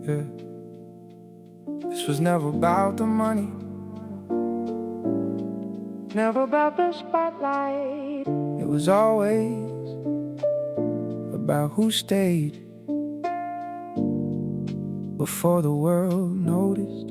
Yeah. This was never about the money, never about the spotlight. It was always about who stayed before the world noticed.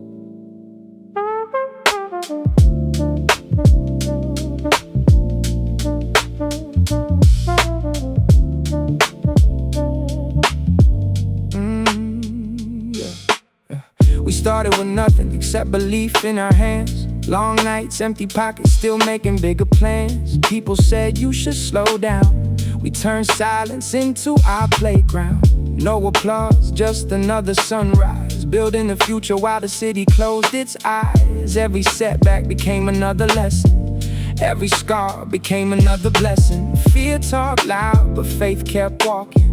We started with nothing except belief in our hands. Long nights, empty pockets, still making bigger plans. People said you should slow down. We turned silence into our playground. No applause, just another sunrise. Building the future while the city closed its eyes. Every setback became another lesson. Every scar became another blessing. Fear talked loud, but faith kept walking.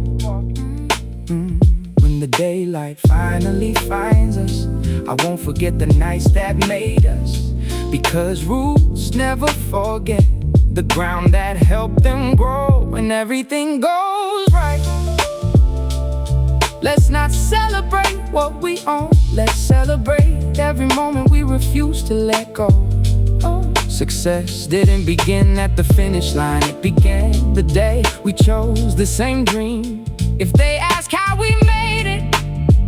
When the daylight finally finds us, I won't forget the nights that made us. Because roots never forget the ground that helped them grow. When everything goes right, let's not celebrate what we own. Let's celebrate every moment we refuse to let go. Success didn't begin at the finish line. It began the day we chose the same dream. If they ask how we made it,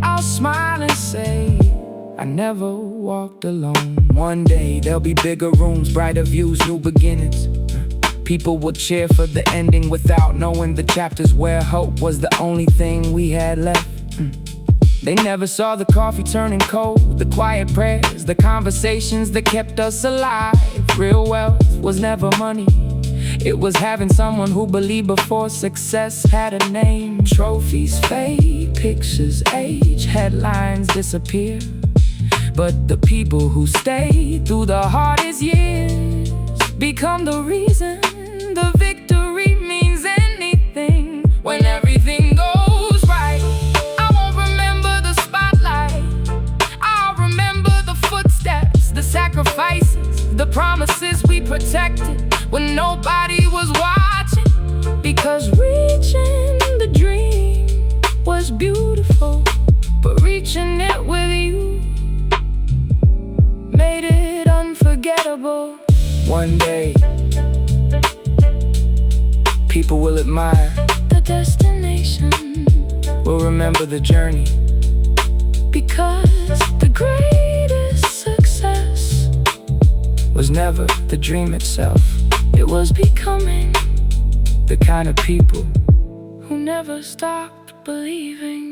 I'll smile and say, I never walked alone. One day there'll be bigger rooms, brighter views, new beginnings. People will cheer for the ending without knowing the chapters where hope was the only thing we had left. They never saw the coffee turning cold, the quiet prayers, the conversations that kept us alive. Real wealth was never money. It was having someone who believed before success had a name. Trophies fade, pictures age, headlines disappear. But the people who stayed through the hardest years become the reason the victory means anything. When everything goes right, I won't remember the spotlight. I'll remember the footsteps, the sacrifices, the promises we protected when nobody was watching. Because reaching the dream was beautiful, but reaching it with you made it unforgettable. One day, people will admire the destination, will remember the journey. Because the greatest success was never the dream itself. It was becoming the kind of people who never stopped believing.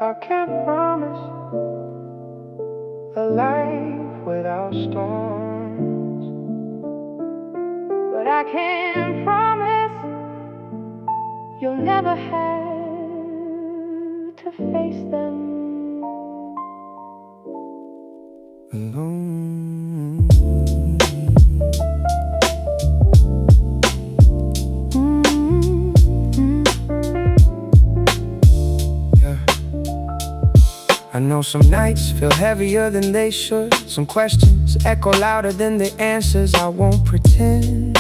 I can't promise a life without storms, but I can promise you'll never have to face them alone. I know some nights feel heavier than they should. Some questions echo louder than the answers. I won't pretend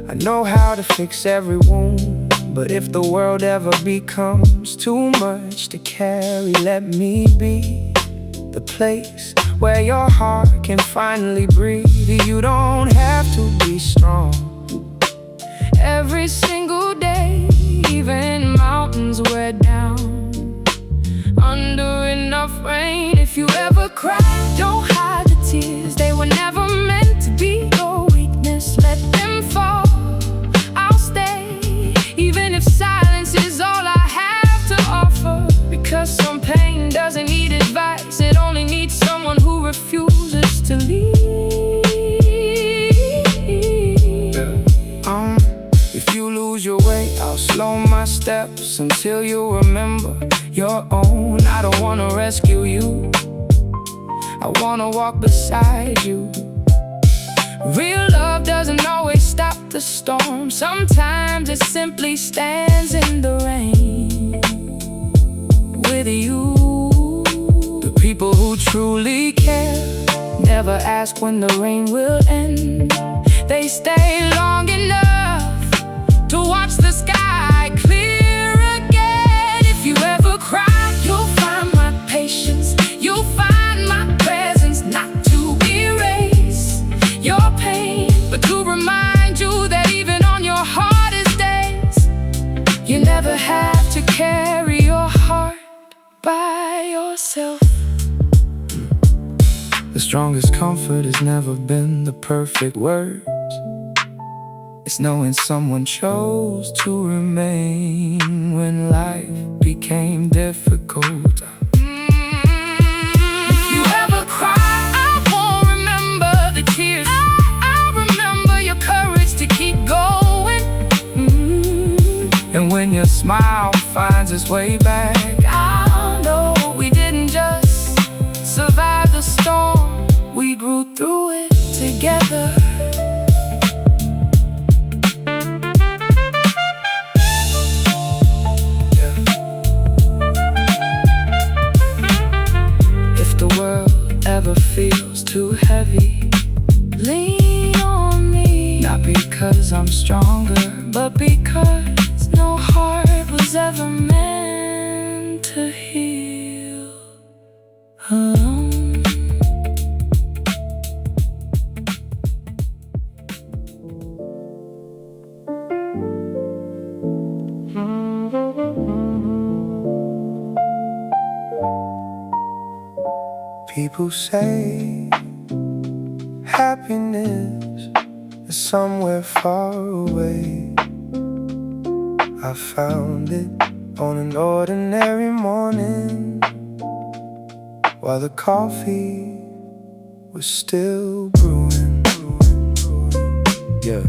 I know how to fix every wound, but if the world ever becomes too much to carry, let me be the place where your heart can finally breathe. You don't have to be strong every single day. Even mountains wear down under enough rain. If you ever cry, don't hide the tears. They were never meant to be your weakness. Let them fall, I'll stay, even if silence is all I have to offer. Because some pain doesn't need advice, it only needs someone who refuses to leave. If you lose your way, I'll slow my steps until you remember your own. I don't wanna rescue you, I wanna walk beside you. Real love doesn't always stop the storm. Sometimes it simply stands in the rain. with you. The people who truly care never ask when the rain will end. They stay long enough to watch the sky clear again. If you ever cry, you'll find my patience. You'll find my presence, not to erase your pain, but to remind you that even on your hardest days, you never have to carry your heart by yourself. The strongest comfort has never been the perfect words. It's knowing someone chose to remain when life became difficult. If you ever cry, I won't remember the tears. I'll remember your courage to keep going. And when your smile finds its way back, I'll know we didn't just survive the storm, we grew through it together. If the world ever feels too heavy, lean on me. Not because I'm stronger, but because no heart was ever meant to heal alone. People say happiness is somewhere far away. I found it on an ordinary morning, while the coffee was still brewing. Yeah.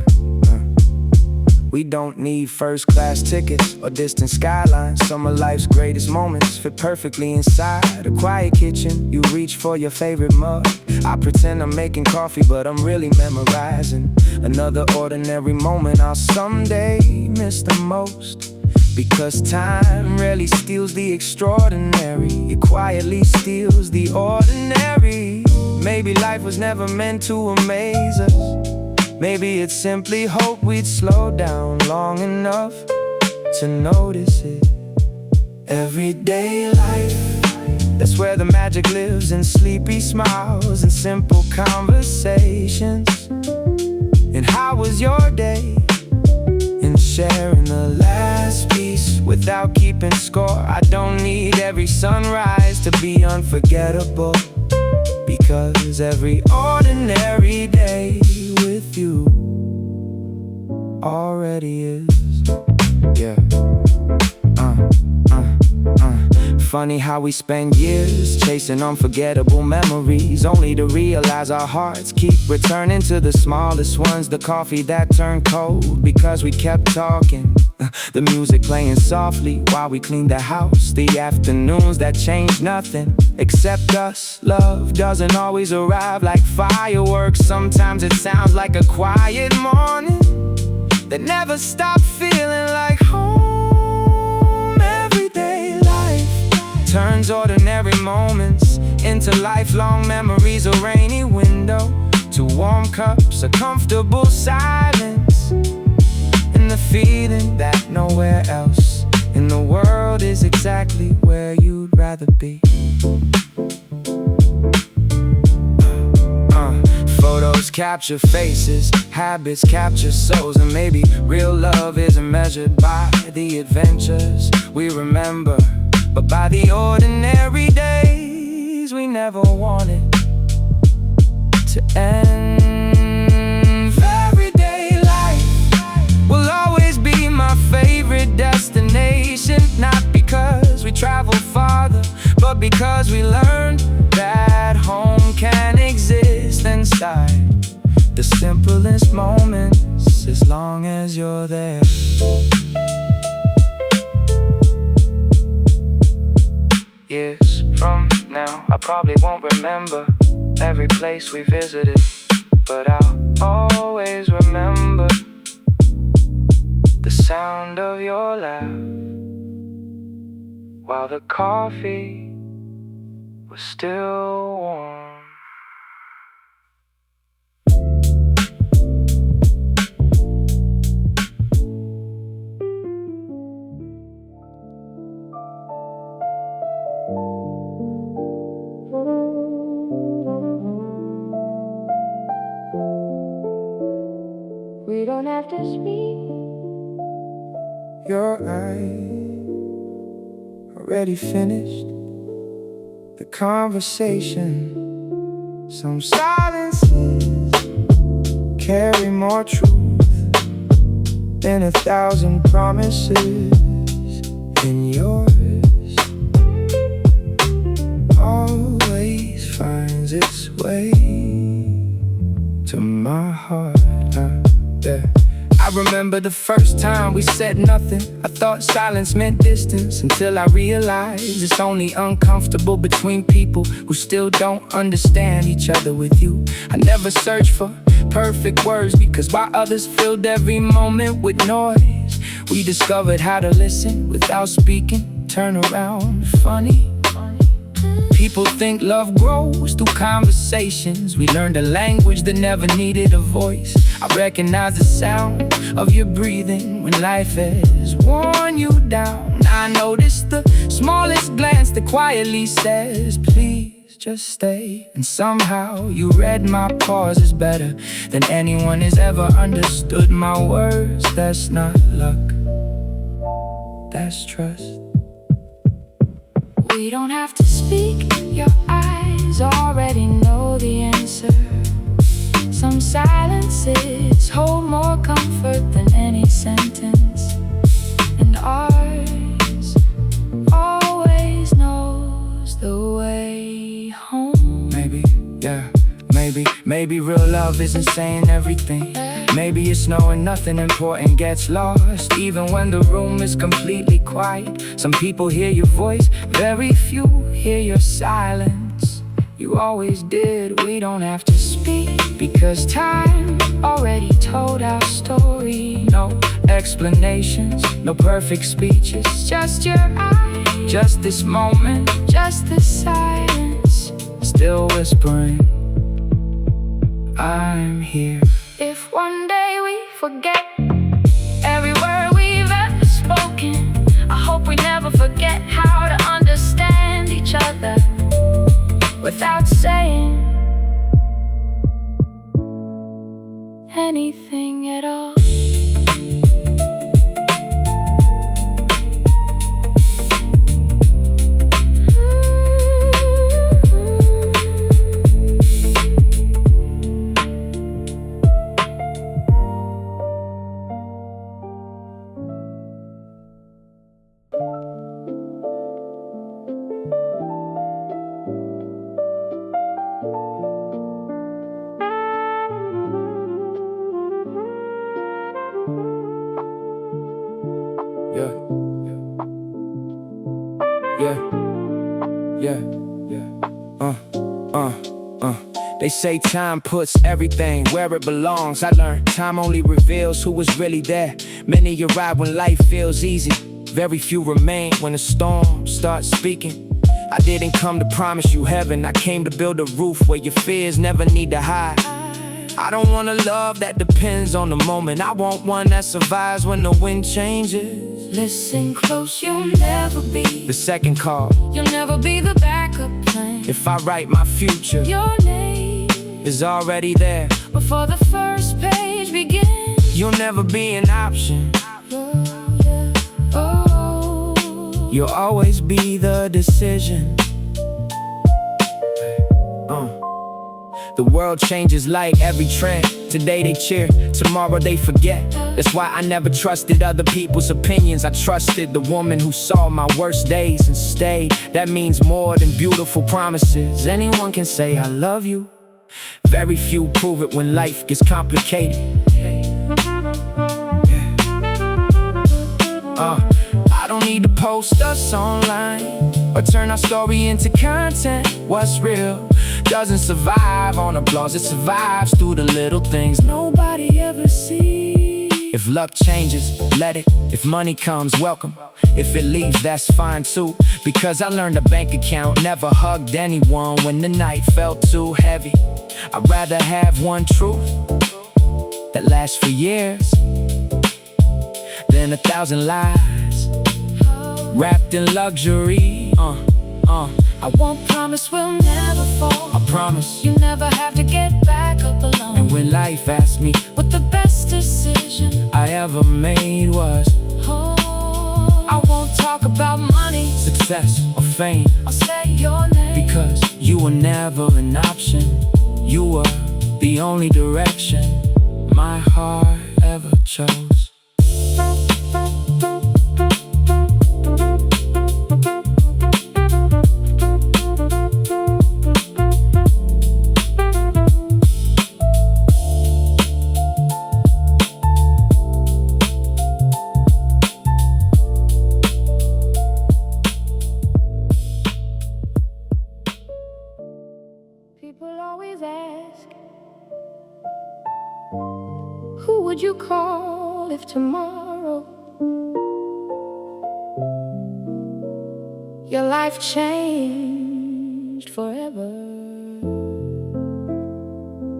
We don't need first-class tickets or distant skylines. Some of life's greatest moments fit perfectly inside a quiet kitchen. You reach for your favorite mug. I pretend I'm making coffee, but I'm really memorizing another ordinary moment I'll someday miss the most. Because time rarely steals the extraordinary, it quietly steals the ordinary. Maybe life was never meant to amaze us. Maybe it's simply hope we'd slow down long enough to notice it. Everyday life, that's where the magic lives, in sleepy smiles and simple conversations. And how was your day? In sharing the last piece without keeping score. I don't need every sunrise to be unforgettable, because every ordinary day with you already is. Yeah. Funny how we spend years chasing unforgettable memories, only to realize our hearts keep returning to the smallest ones. The coffee that turned cold because we kept talking, the music playing softly while we cleaned the house, the afternoons that changed nothing except us. Love doesn't always arrive like fireworks. Sometimes it sounds like a quiet morning that never stopped feeling like home. Everyday life turns ordinary moments into lifelong memories. A rainy window to warm cups, a comfortable silence, and the feeling that nowhere else in the world is exactly where you'd rather be. Photos capture faces, habits capture souls, and maybe real love isn't measured by the adventures we remember, but by the ordinary days we never wanted to end. Everyday life will always be my favorite destination, not because we traveled farther, but because we learned that home can exist inside the simplest moments, as long as you're there. Years from now, I probably won't remember every place we visited, but I'll always remember the sound of your laugh while the coffee was still warm. We don't have to speak. Your eyes already finished the conversation. Some silences carry more truth than 1,000 promises. And yours always finds its way to my heart. Yeah. I remember the first time we said nothing. I thought silence meant distance, until I realized it's only uncomfortable between people who still don't understand each other. With you, I never searched for perfect words, because while others filled every moment with noise, we discovered how to listen without speaking. Turn around, funny. People think love grows through conversations. We learned a language that never needed a voice. I recognize the sound of your breathing when life has worn you down. I notice the smallest glance that quietly says, please just stay. And somehow you read my pauses better than anyone has ever understood my words. That's not luck, that's trust. We don't have to speak. Your eyes already know the answer. Some silences hold more comfort than any sentence. And ours always knows the way home. Maybe, yeah, maybe real love isn't saying everything. Maybe it's knowing nothing important gets lost, even when the room is completely quiet. Some people hear your voice, very few hear your silence. You always did. We don't have to speak, because time already told our story. No explanations, no perfect speeches, just your eyes, just this moment, just the silence, still whispering, I'm here. If one day we forget every word we've ever spoken, I hope we never forget how to understand each other without saying anything at all. They say time puts everything where it belongs. I learned time only reveals who was really there. Many arrive when life feels easy, very few remain when the storm starts speaking. I didn't come to promise you heaven, I came to build a roof where your fears never need to hide. I don't want a love that depends on the moment. I want one that survives when the wind changes. Listen close, you'll never be the second call. You'll never be the backup plan. If I write my future, your name is already there before the first page begins. You'll never be an option. You'll always be the decision. The world changes like every trend. Today they cheer, tomorrow they forget. That's why I never trusted other people's opinions. I trusted the woman who saw my worst days and stayed. That means more than beautiful promises. Anyone can say I love you, very few prove it when life gets complicated. I don't need to post us online or turn our story into content. What's real doesn't survive on applause, it survives through the little things nobody ever sees. If luck changes, let it. If money comes, welcome. If it leaves, that's fine too. Because I learned a bank account never hugged anyone when the night felt too heavy. I'd rather have one truth that lasts for years than 1,000 lies wrapped in luxury. I won't promise we'll never fall. I promise. You never have to get back up alone. And when life asked me what the best decision I ever made was, I won't talk about money, success or fame. I'll say your name. Because you were never an option. You were the only direction my heart ever chose. People always ask, who would you call if tomorrow your life changed forever?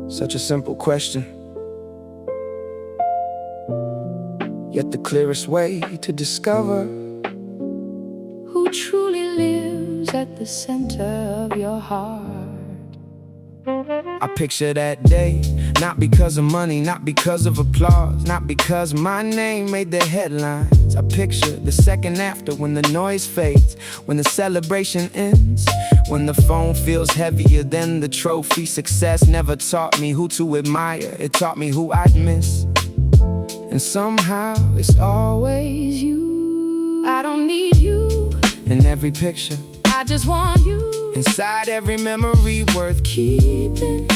Such a simple question, yet the clearest way to discover who truly lives at the center of your heart. I picture that day, not because of money, not because of applause, not because my name made the headlines. I picture the second after, when the noise fades, when the celebration ends, when the phone feels heavier than the trophy. Success never taught me who to admire, it taught me who I'd miss. And somehow it's always you. I don't need you in every picture, I just want you inside every memory worth keeping.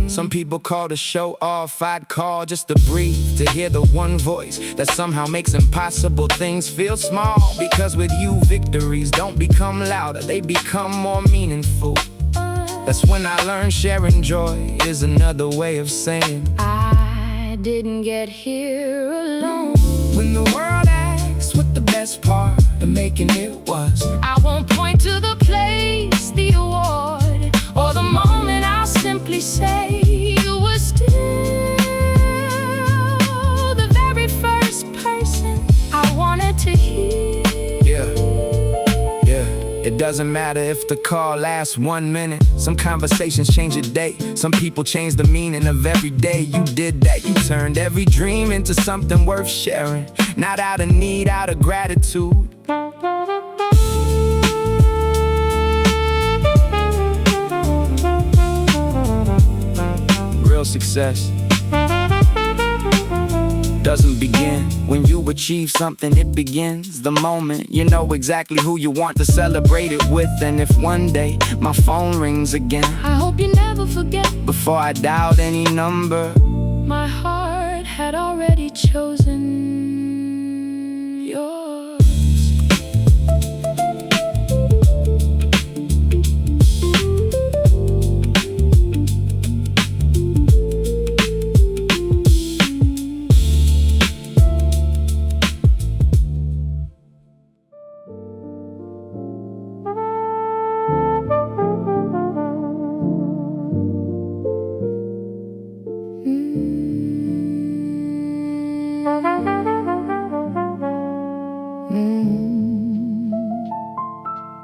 Some people call to show off, I'd call just to breathe, to hear the one voice that somehow makes impossible things feel small. Because with you, victories don't become louder, they become more meaningful. That's when I learned sharing joy is another way of saying I didn't get here alone. When the world asks what the best part of making it was, I won't point to the place, the award, or the moment. I'll simply say you were still the very first person I wanted to hear. Yeah, it doesn't matter if the call lasts 1 minute. Some conversations change a day. Some people change the meaning of every day. You did that, you turned every dream into something worth sharing. Not out of need, out of gratitude. Real success doesn't begin when you achieve something, it begins the moment you know exactly who you want to celebrate it with. And if one day my phone rings again, I hope you never forget, before I dialed any number, my heart had already chosen yours.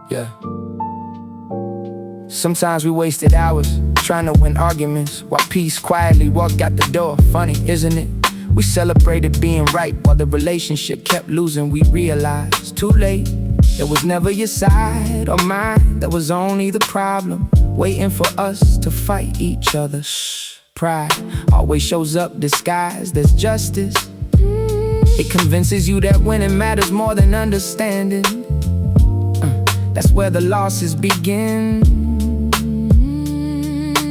Yeah. Sometimes we wasted hours trying to win arguments, while peace quietly walked out the door. Funny, isn't it? We celebrated being right while the relationship kept losing. We realized too late it was never your side or mine. That was only the problem, waiting for us to fight each other. Shh. Pride always shows up disguised as justice. It convinces you that winning matters more than understanding. That's where the losses begin,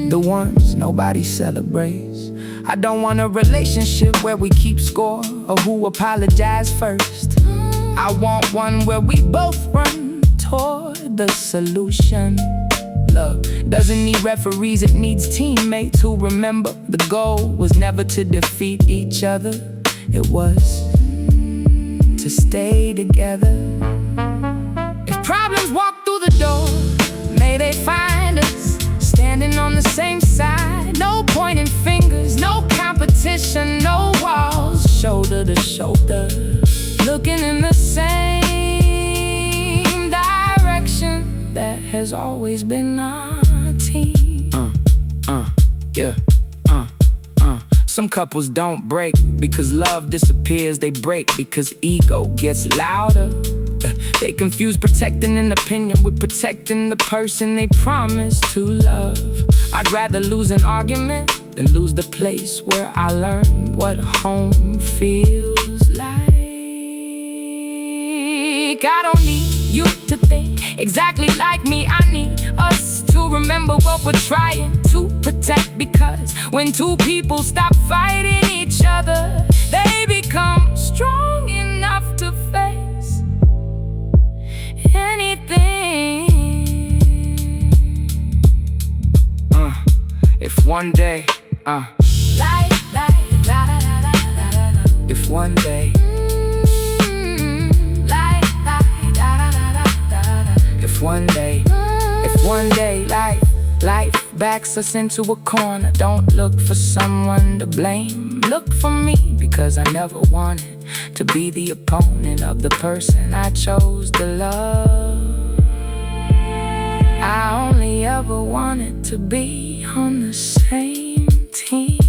the ones nobody celebrates. I don't want a relationship where we keep score or who apologize first. I want one where we both run toward the solution. Love doesn't need referees, it needs teammates who remember the goal was never to defeat each other. It was to stay together. If problems walk through the door, may they find us standing on the same side. No pointing fingers, no competition, no walls, shoulder to shoulder, looking in the same direction that has always been our team. Yeah. Some couples don't break because love disappears. They break because ego gets louder. They confuse protecting an opinion with protecting the person they promised to love. I'd rather lose an argument than lose the place where I learned what home feels like. I don't need you to think exactly like me. I need us to remember what we're trying to protect, because when two people stop fighting each other, they become strong enough to face anything. If one day, if one day, if one day life backs us into a corner, don't look for someone to blame. Look for me, because I never wanted to be the opponent of the person I chose to love. I only ever wanted to be on the same team.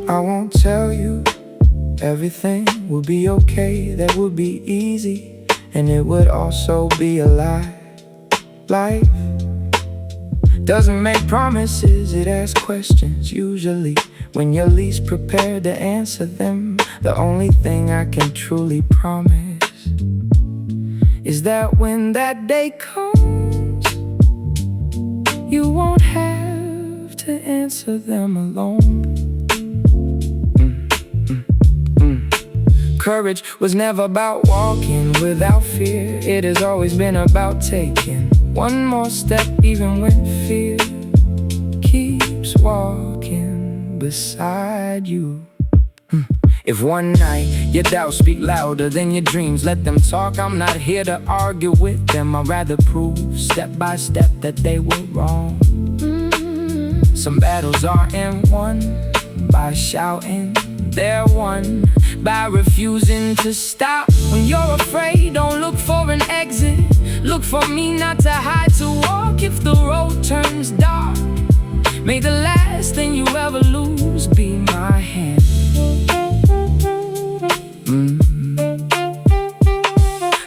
I won't tell you everything will be okay, that would be easy, and it would also be a lie. Life doesn't make promises, it asks questions. Usually when you're least prepared to answer them, the only thing I can truly promise is that when that day comes, you won't have to answer them alone. Courage was never about walking without fear. It has always been about taking one more step, even when fear keeps walking beside you. If one night your doubts speak louder than your dreams, let them talk. I'm not here to argue with them. I'd rather prove step by step that they were wrong. Some battles aren't won by shouting, they're won by refusing to stop. When you're afraid, don't look for an exit. Look for me, not to hide, to walk if the road turns dark. May the last thing you ever lose be my hand.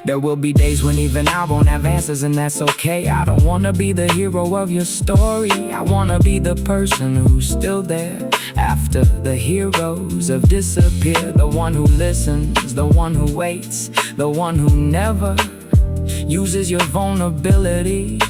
There will be days when even I won't have answers, and that's okay. I don't wanna be the hero of your story. I wanna be the person who's still there after the heroes have disappeared. The one who listens, the one who waits, the one who never uses your vulnerability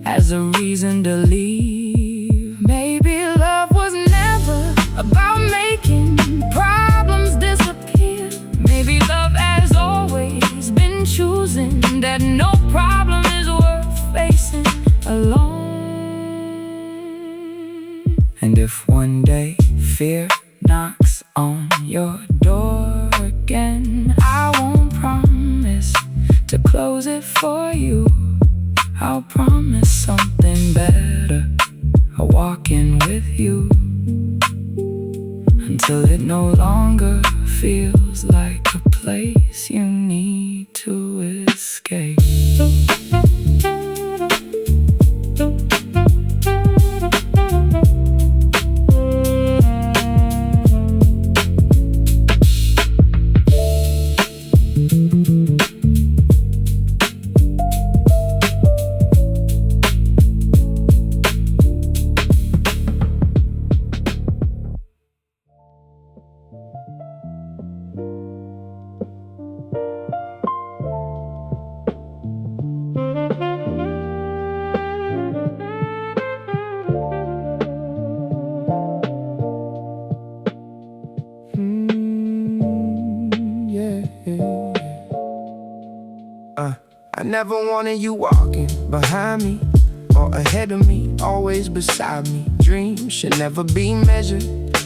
as a reason to leave. Maybe love was never about making problems disappear. Maybe love has always been choosing that no problem is worth facing alone. And if one day fear knocks on your door again, I won't promise to close it for you. I'll promise something better, a walking with you, until it no longer feels like a place you need to escape. never wanted you walking behind me or ahead of me, always beside me. Dreams should never be measured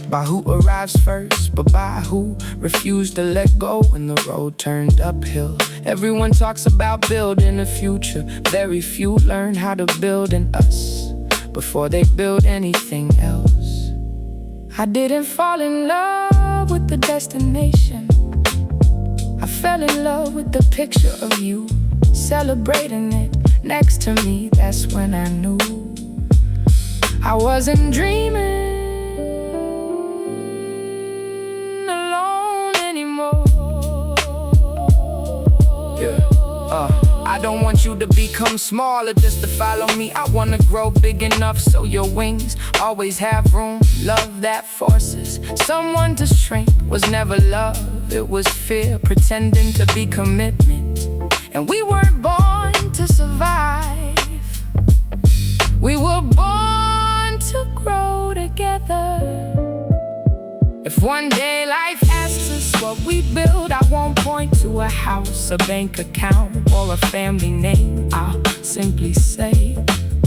by who arrives first, but by who refused to let go when the road turned uphill. Everyone talks about building a future. Very few learn how to build in us before they build anything else. I didn't fall in love with the destination. I fell in love with the picture of you celebrating it next to me. That's when I knew I wasn't dreaming alone anymore. I don't want you to become smaller just to follow me. I wanna grow big enough so your wings always have room. Love that forces someone to shrink was never love, it was fear pretending to be commitment. And we weren't born to survive, we were born to grow together. If one day life asks us what we build, I won't point to a house, a bank account, or a family name. I'll simply say,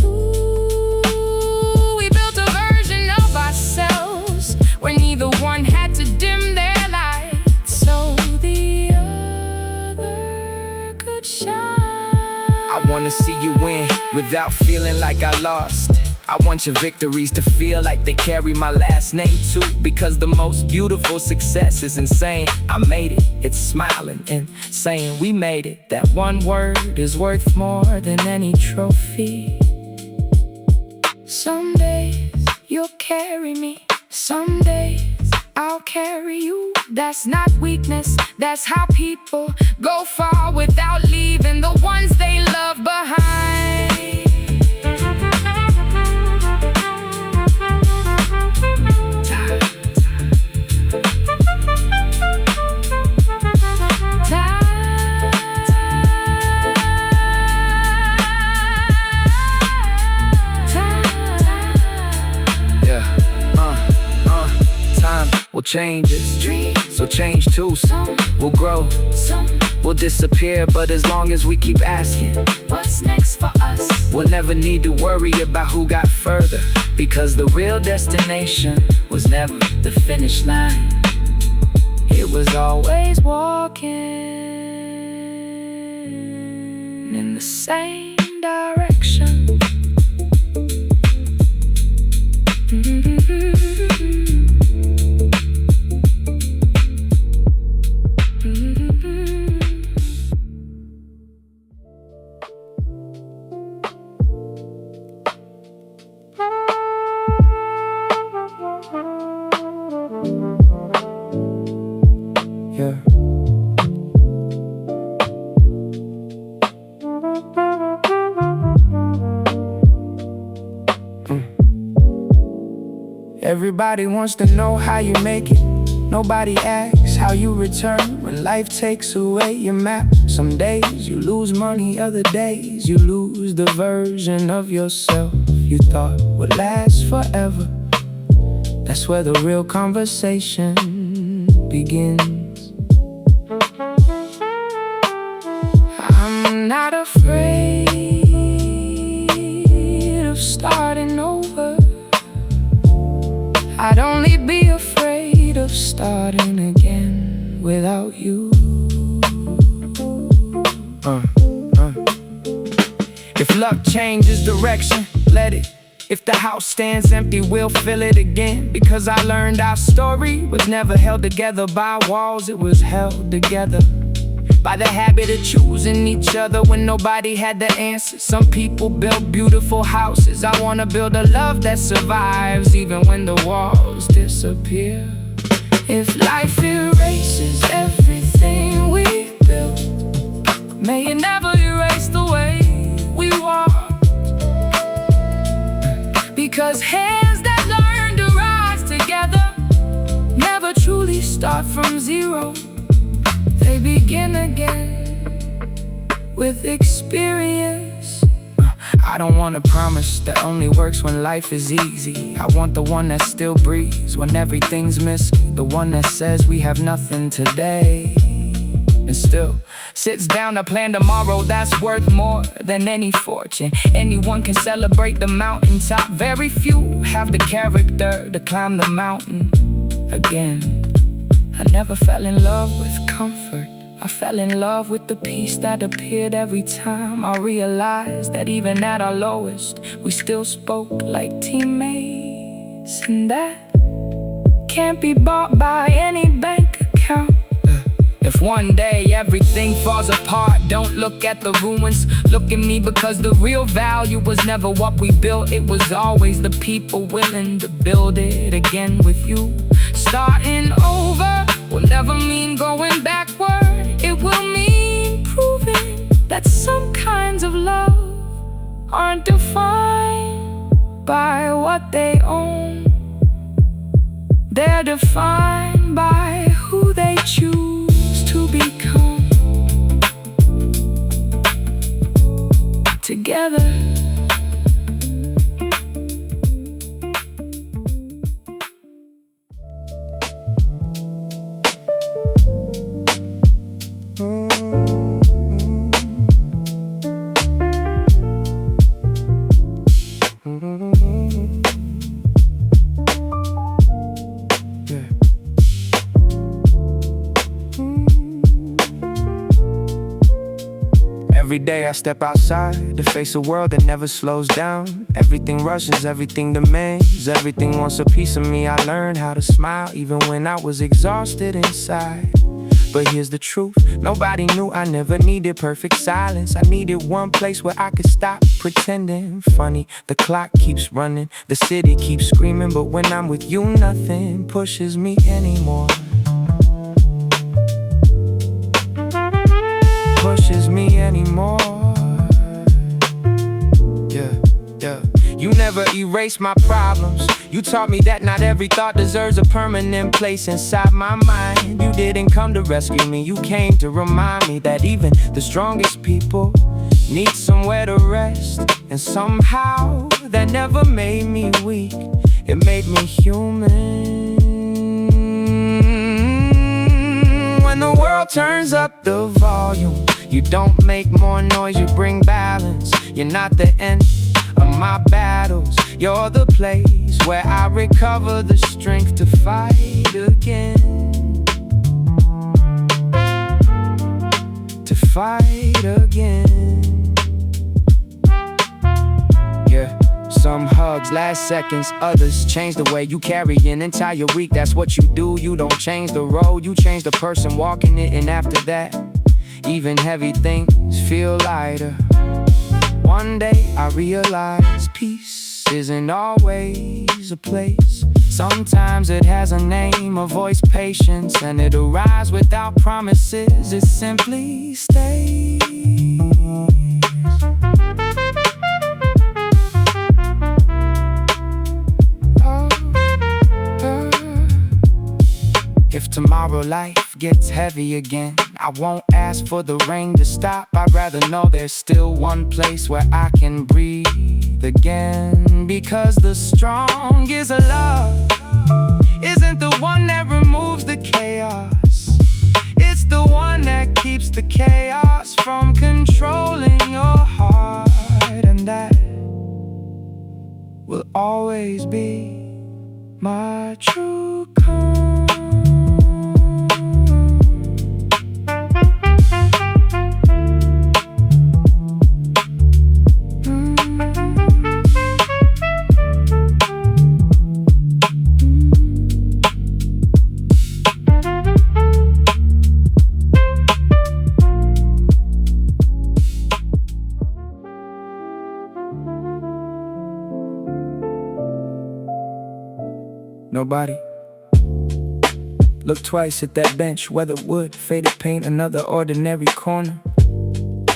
ooh, we built a version of ourselves where neither one had to dim their light, so the other could shine. I wanna see you win without feeling like I lost. I want your victories to feel like they carry my last name too, because the most beautiful success is insane. I made it, it's smiling and saying we made it. That one word is worth more than any trophy. Some days you'll carry me, some days I'll carry you. That's not weakness, that's how people go far without leaving the ones they love behind. Will change us, so change too. Some will grow, some will disappear. But as long as we keep asking, what's next for us, we'll never need to worry about who got further, because the real destination was never the finish line. It was always walking in the same direction. Everybody wants to know how you make it. Nobody asks how you return when life takes away your map. Some days you lose money, other days you lose the version of yourself you thought would last forever. That's where the real conversation begins. I'm not afraid of starting over. I'd only be afraid of starting again without you. If luck changes direction, let it. If the house stands empty, we'll fill it again. Because I learned our story was never held together by walls, it was held together by the habit of choosing each other when nobody had the answers. Some people build beautiful houses. I wanna build a love that survives even when the walls disappear. If life erases everything we've built, may it never erase the way we walk. Because hands that learn to rise together never truly start from zero. They begin again with experience. I don't want a promise that only works when life is easy. I want the one that still breathes when everything's missing. The one that says we have nothing today. and still sits down to plan tomorrow that's worth more than any fortune. Anyone can celebrate the mountaintop, very few have the character to climb the mountain again. I never fell in love with comfort, I fell in love with the peace that appeared every time I realized that even at our lowest, we still spoke like teammates. And that can't be bought by any bank account. If one day everything falls apart, don't look at the ruins, look at me, because the real value was never what we built, it was always the people willing to build it again with you. Starting over will never mean going backward, it will mean proving that some kinds of love aren't defined by what they own. They're defined by who they choose to become together. Every day I step outside to face a world that never slows down. Everything rushes, everything demands, everything wants a piece of me. I learned how to smile even when I was exhausted inside. But here's the truth, nobody knew I never needed perfect silence. I needed one place where I could stop pretending. Funny, the clock keeps running, the city keeps screaming, but when I'm with you, nothing pushes me anymore. Pushes me anymore. Yeah. You never erased my problems. You taught me that not every thought deserves a permanent place inside my mind. You didn't come to rescue me, you came to remind me that even the strongest people need somewhere to rest. And somehow that never made me weak, it made me human. When the world turns up the volume, you don't make more noise, you bring balance. You're not the end of my battles, you're the place where I recover the strength to fight again. To fight again. Yeah. Some hugs last seconds, others change the way you carry an entire week. That's what you do, you don't change the road, you change the person walking it. And after that, even heavy things feel lighter. One day I realize peace isn't always a place. Sometimes it has a name, a voice, patience, and it arrives without promises, it simply stays. If tomorrow life gets heavy again, I won't ask for the rain to stop. I'd rather know there's still one place where I can breathe again. Because the strongest love isn't the one that removes the chaos, it's the one that keeps the chaos from controlling your heart. And that will always be my true calm. Nobody look twice at that bench, weathered wood, faded paint, another ordinary corner.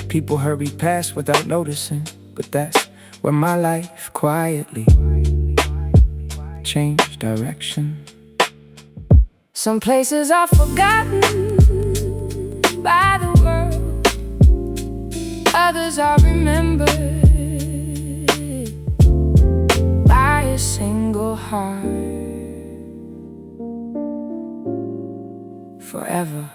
People hurry past without noticing, but that's where my life quietly changed direction. Some places are forgotten by the world, others are remembered by a single heart. Forever.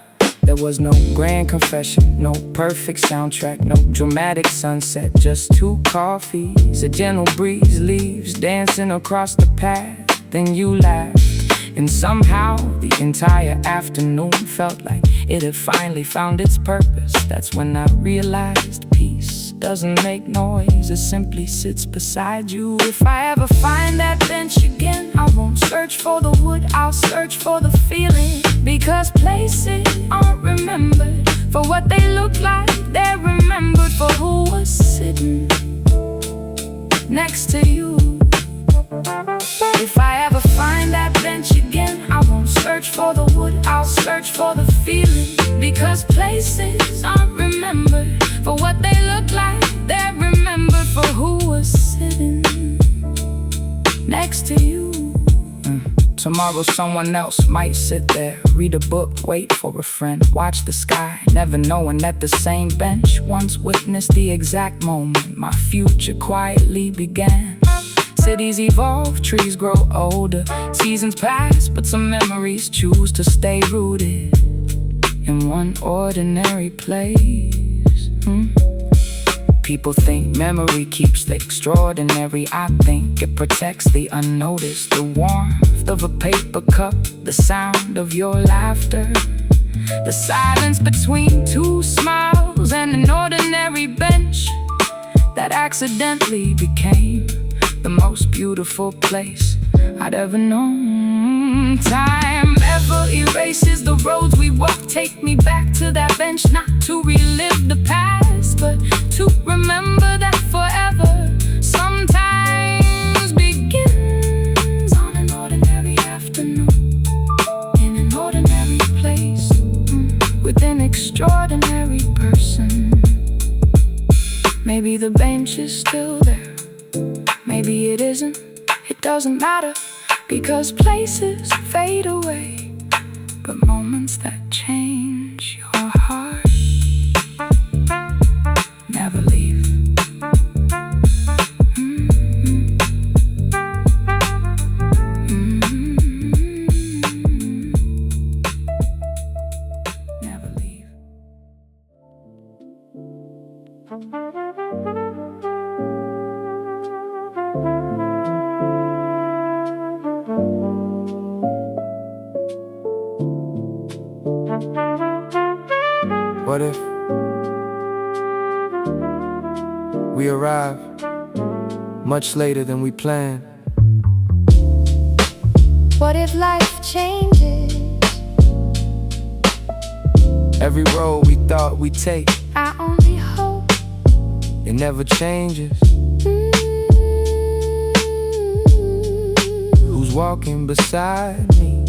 There was no grand confession, no perfect soundtrack, no dramatic sunset, just two coffees, a gentle breeze, leaves dancing across the path. Then you laughed, and somehow the entire afternoon felt like it had finally found its purpose. That's when I realized peace doesn't make noise, it simply sits beside you. If I ever find that bench again, I won't search for the wood, I'll search for the feeling. Because places aren't remembered for what they look like, they're remembered for who was sitting next to you. If I ever find that bench again, I won't search for the wood, I'll search for the feeling. Because places aren't remembered for what they look like, they're remembered for who was sitting next to you. Tomorrow someone else might sit there, read a book, wait for a friend, watch the sky, never knowing that the same bench once witnessed the exact moment my future quietly began. Cities evolve, trees grow older, seasons pass, but some memories choose to stay rooted in one ordinary place. People think memory keeps the extraordinary. I think it protects the unnoticed. The warmth of a paper cup, the sound of your laughter, the silence between two smiles, and an ordinary bench that accidentally became the most beautiful place I'd ever known. Time never erases the roads we walk. Take me back to that bench, not to relive the past, but to remember that forever sometimes begins on an ordinary afternoon, in an ordinary place, with an extraordinary person. Maybe the bench is still there, maybe it isn't, it doesn't matter, because places fade away, but moments that change your heart never leave. Never leave. What if we arrive much later than we planned? What if life changes? Every road we thought we'd take, I only hope it never changes. Who's walking beside me?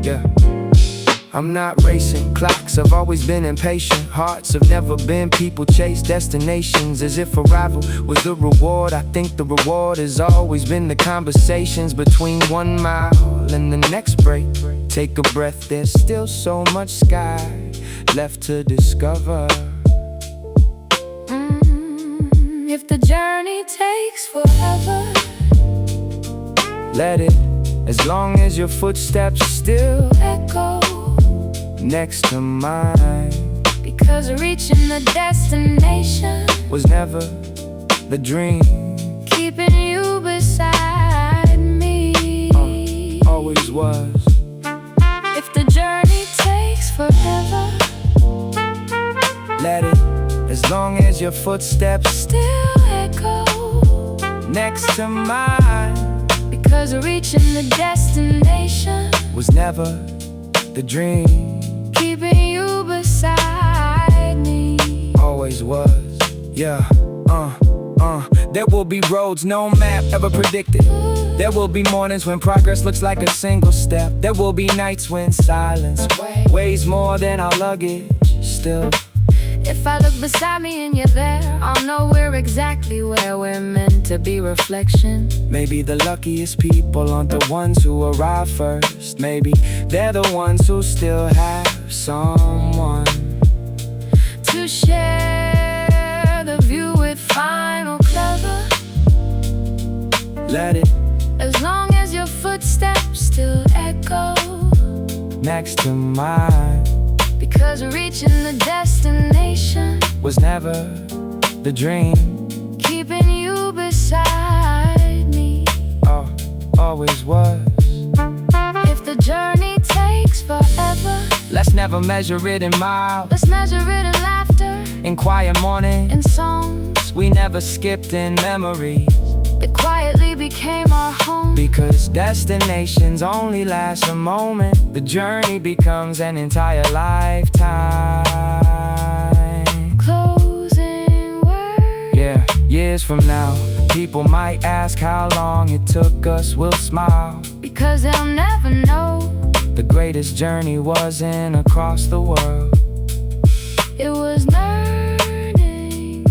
Yeah. I'm not racing clocks, I've always been impatient. Hearts have never been, people chase destinations as if arrival was the reward. I think the reward has always been the conversations between 1 mile and the next break. Take a breath, there's still so much sky left to discover. If the journey takes forever, let it, as long as your footsteps still echo next to mine. Because reaching the destination Was never the dream. keeping you beside me Always was. If the journey takes forever, Let it, as long as your footsteps still echo next to mine. because reaching the destination Was never the dream. keeping you beside me Always was. Yeah. There will be roads no map ever predicted. There will be mornings when progress looks like a single step. There will be nights when silence weighs more than our luggage. Still, If I look beside me and you're there, I'll know we're exactly where we're meant to be. Reflection. maybe the luckiest people aren't the ones who arrive first. Maybe they're the ones who still have someone To share the view with final clever. Let it, As long as your footsteps still echo next to mine. Because reaching the destination Was never the dream. keeping you beside me. Oh, always was. If the journey takes forever, Let's never measure it in miles. let's measure it in laughter, In quiet morning, in songs we never skipped in memories. that quietly became our home. Because destinations only last a moment. The journey becomes an entire lifetime. Closing words. Yeah, years from now, people might ask how long it took us. We'll smile. Because they'll never know. The greatest journey wasn't across the world. It was learning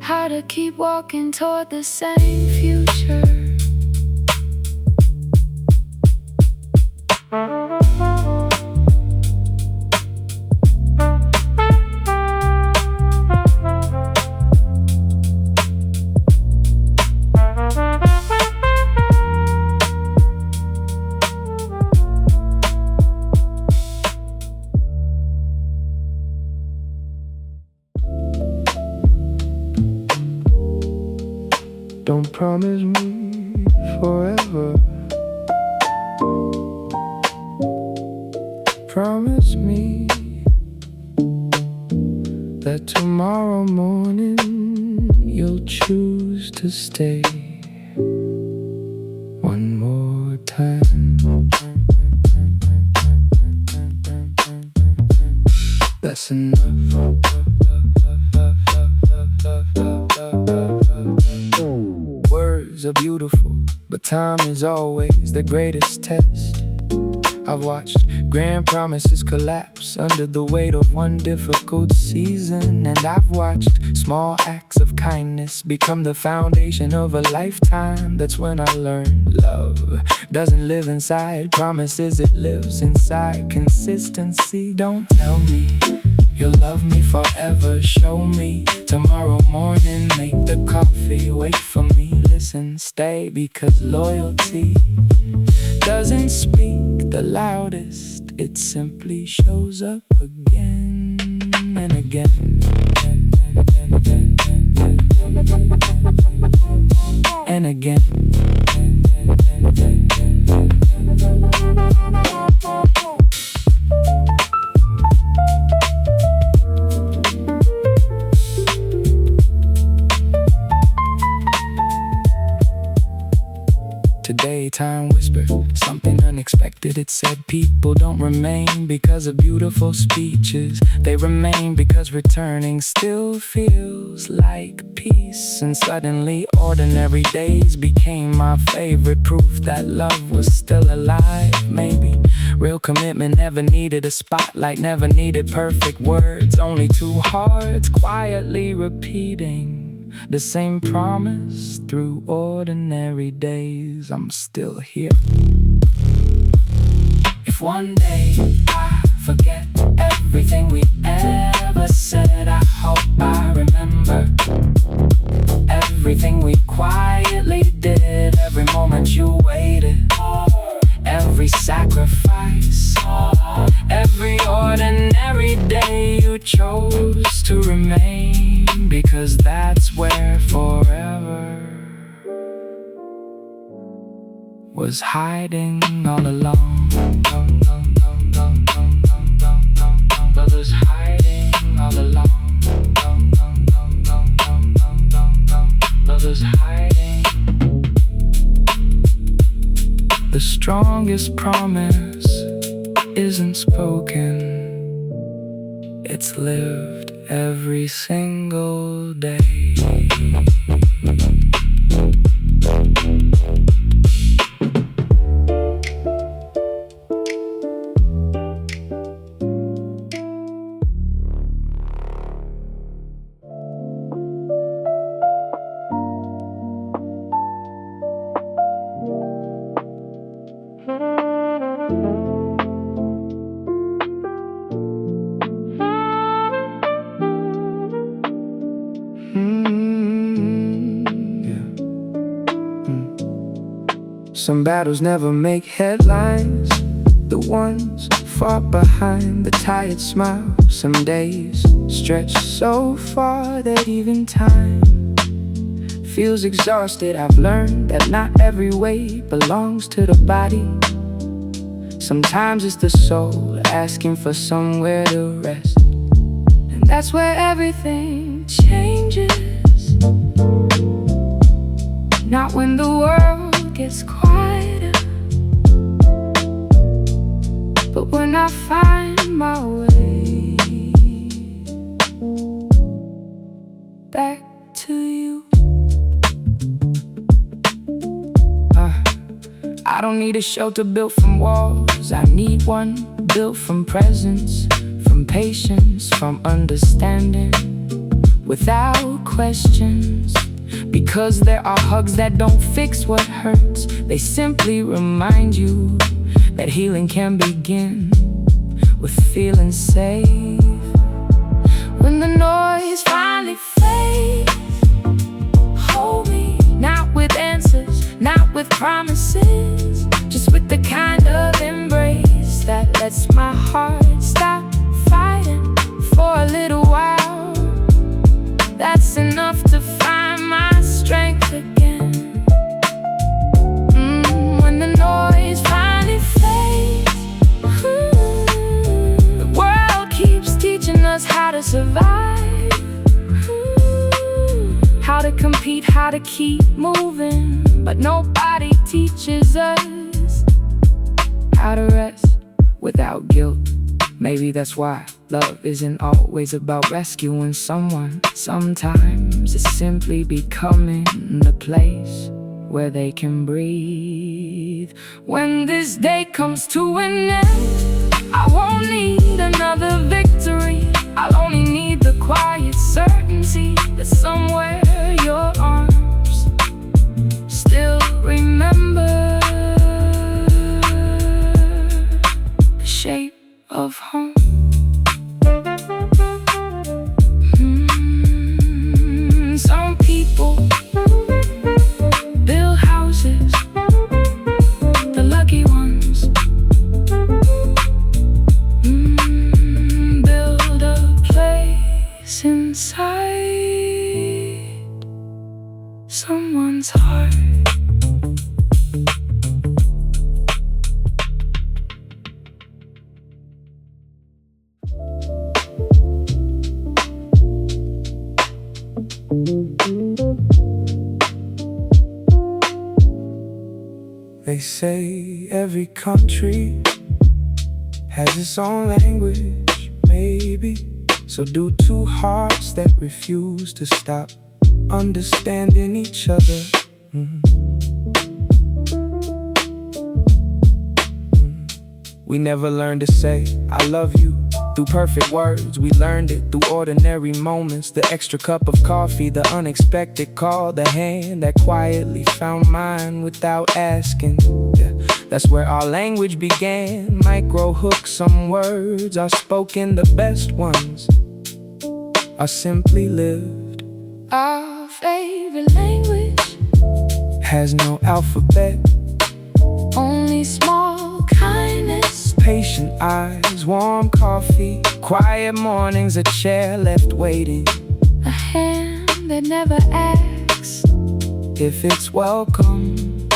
how to keep walking toward the same future. Don't promise me forever. Promise me that tomorrow morning you'll choose to stay one more time. That's enough. Words are beautiful, but time is always the greatest test. I've watched grand promises collapse under the weight of one difficult season. And I've watched small acts of kindness become the foundation of a lifetime. That's when I learned love doesn't live inside promises, it lives inside consistency. Don't tell me you'll love me forever, show me tomorrow morning. Make the coffee, wait for me, listen, stay. Because loyalty doesn't speak the loudest, it simply shows up again and again and again. Today time whispered something unexpected. It said people don't remain because of beautiful speeches. They remain because returning still feels like peace. And suddenly ordinary days became my favorite proof that love was still alive. Maybe real commitment never needed a spotlight, never needed perfect words, only two hearts quietly repeating the same promise through ordinary days. I'm still here. If one day I forget everything we ever said, I hope I remember everything we quietly did, every moment you waited, every sacrifice, every ordinary day you chose to remain. Because that's where forever was hiding all along. Love was hiding all along. Love was hiding. The strongest promise isn't spoken, it's lived every single day. Some battles never make headlines, the ones far behind, the tired smile. Some days stretch so far that even time feels exhausted. I've learned that not every weight belongs to the body. Sometimes it's the soul asking for somewhere to rest, and that's where everything changes. Not when the world gets quieter, but when I find my way back to you. I don't need a shelter built from walls. I need one built from presence, from patience, from understanding without questions. Because there are hugs that don't fix what hurts, they simply remind you that healing can begin with feeling safe. When the noise finally fades, hold me, not with answers, not with promises, just with the kind of embrace that lets my heart stop fighting for a little while. That's enough to find my strength again. When the noise finally fades, the world keeps teaching us how to survive, how to compete, how to keep moving. But nobody teaches us how to rest without guilt. Maybe that's why love isn't always about rescuing someone. Sometimes it's simply becoming the place where they can breathe. When this day comes to an end, I won't need another victory. I'll only need the quiet certainty that somewhere your arms still remember the shape of home. Some people build houses, the lucky ones. Build a place inside someone's heart. They say every country has its own language, maybe. So do two hearts that refuse to stop understanding each other. We never learned to say, I love you through perfect words. We learned it through ordinary moments. The extra cup of coffee, the unexpected call, the hand that quietly found mine without asking. Yeah, that's where our language began. Micro hooks, some words are spoken. The best ones are simply lived. Our favorite language Has no alphabet, only small kindness. patient eyes, warm coffee, quiet mornings, a chair left waiting, A hand that never asks if it's welcome.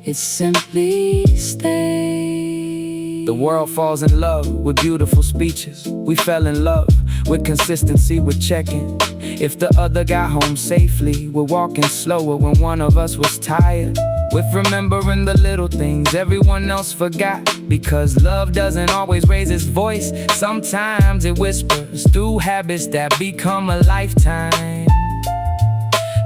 it simply stays. The world falls in love with beautiful speeches. We fell in love with consistency, with checking if the other got home safely. We're walking slower when one of us was tired, with remembering the little things everyone else forgot. Because love doesn't always raise its voice, sometimes it whispers through habits that become a lifetime.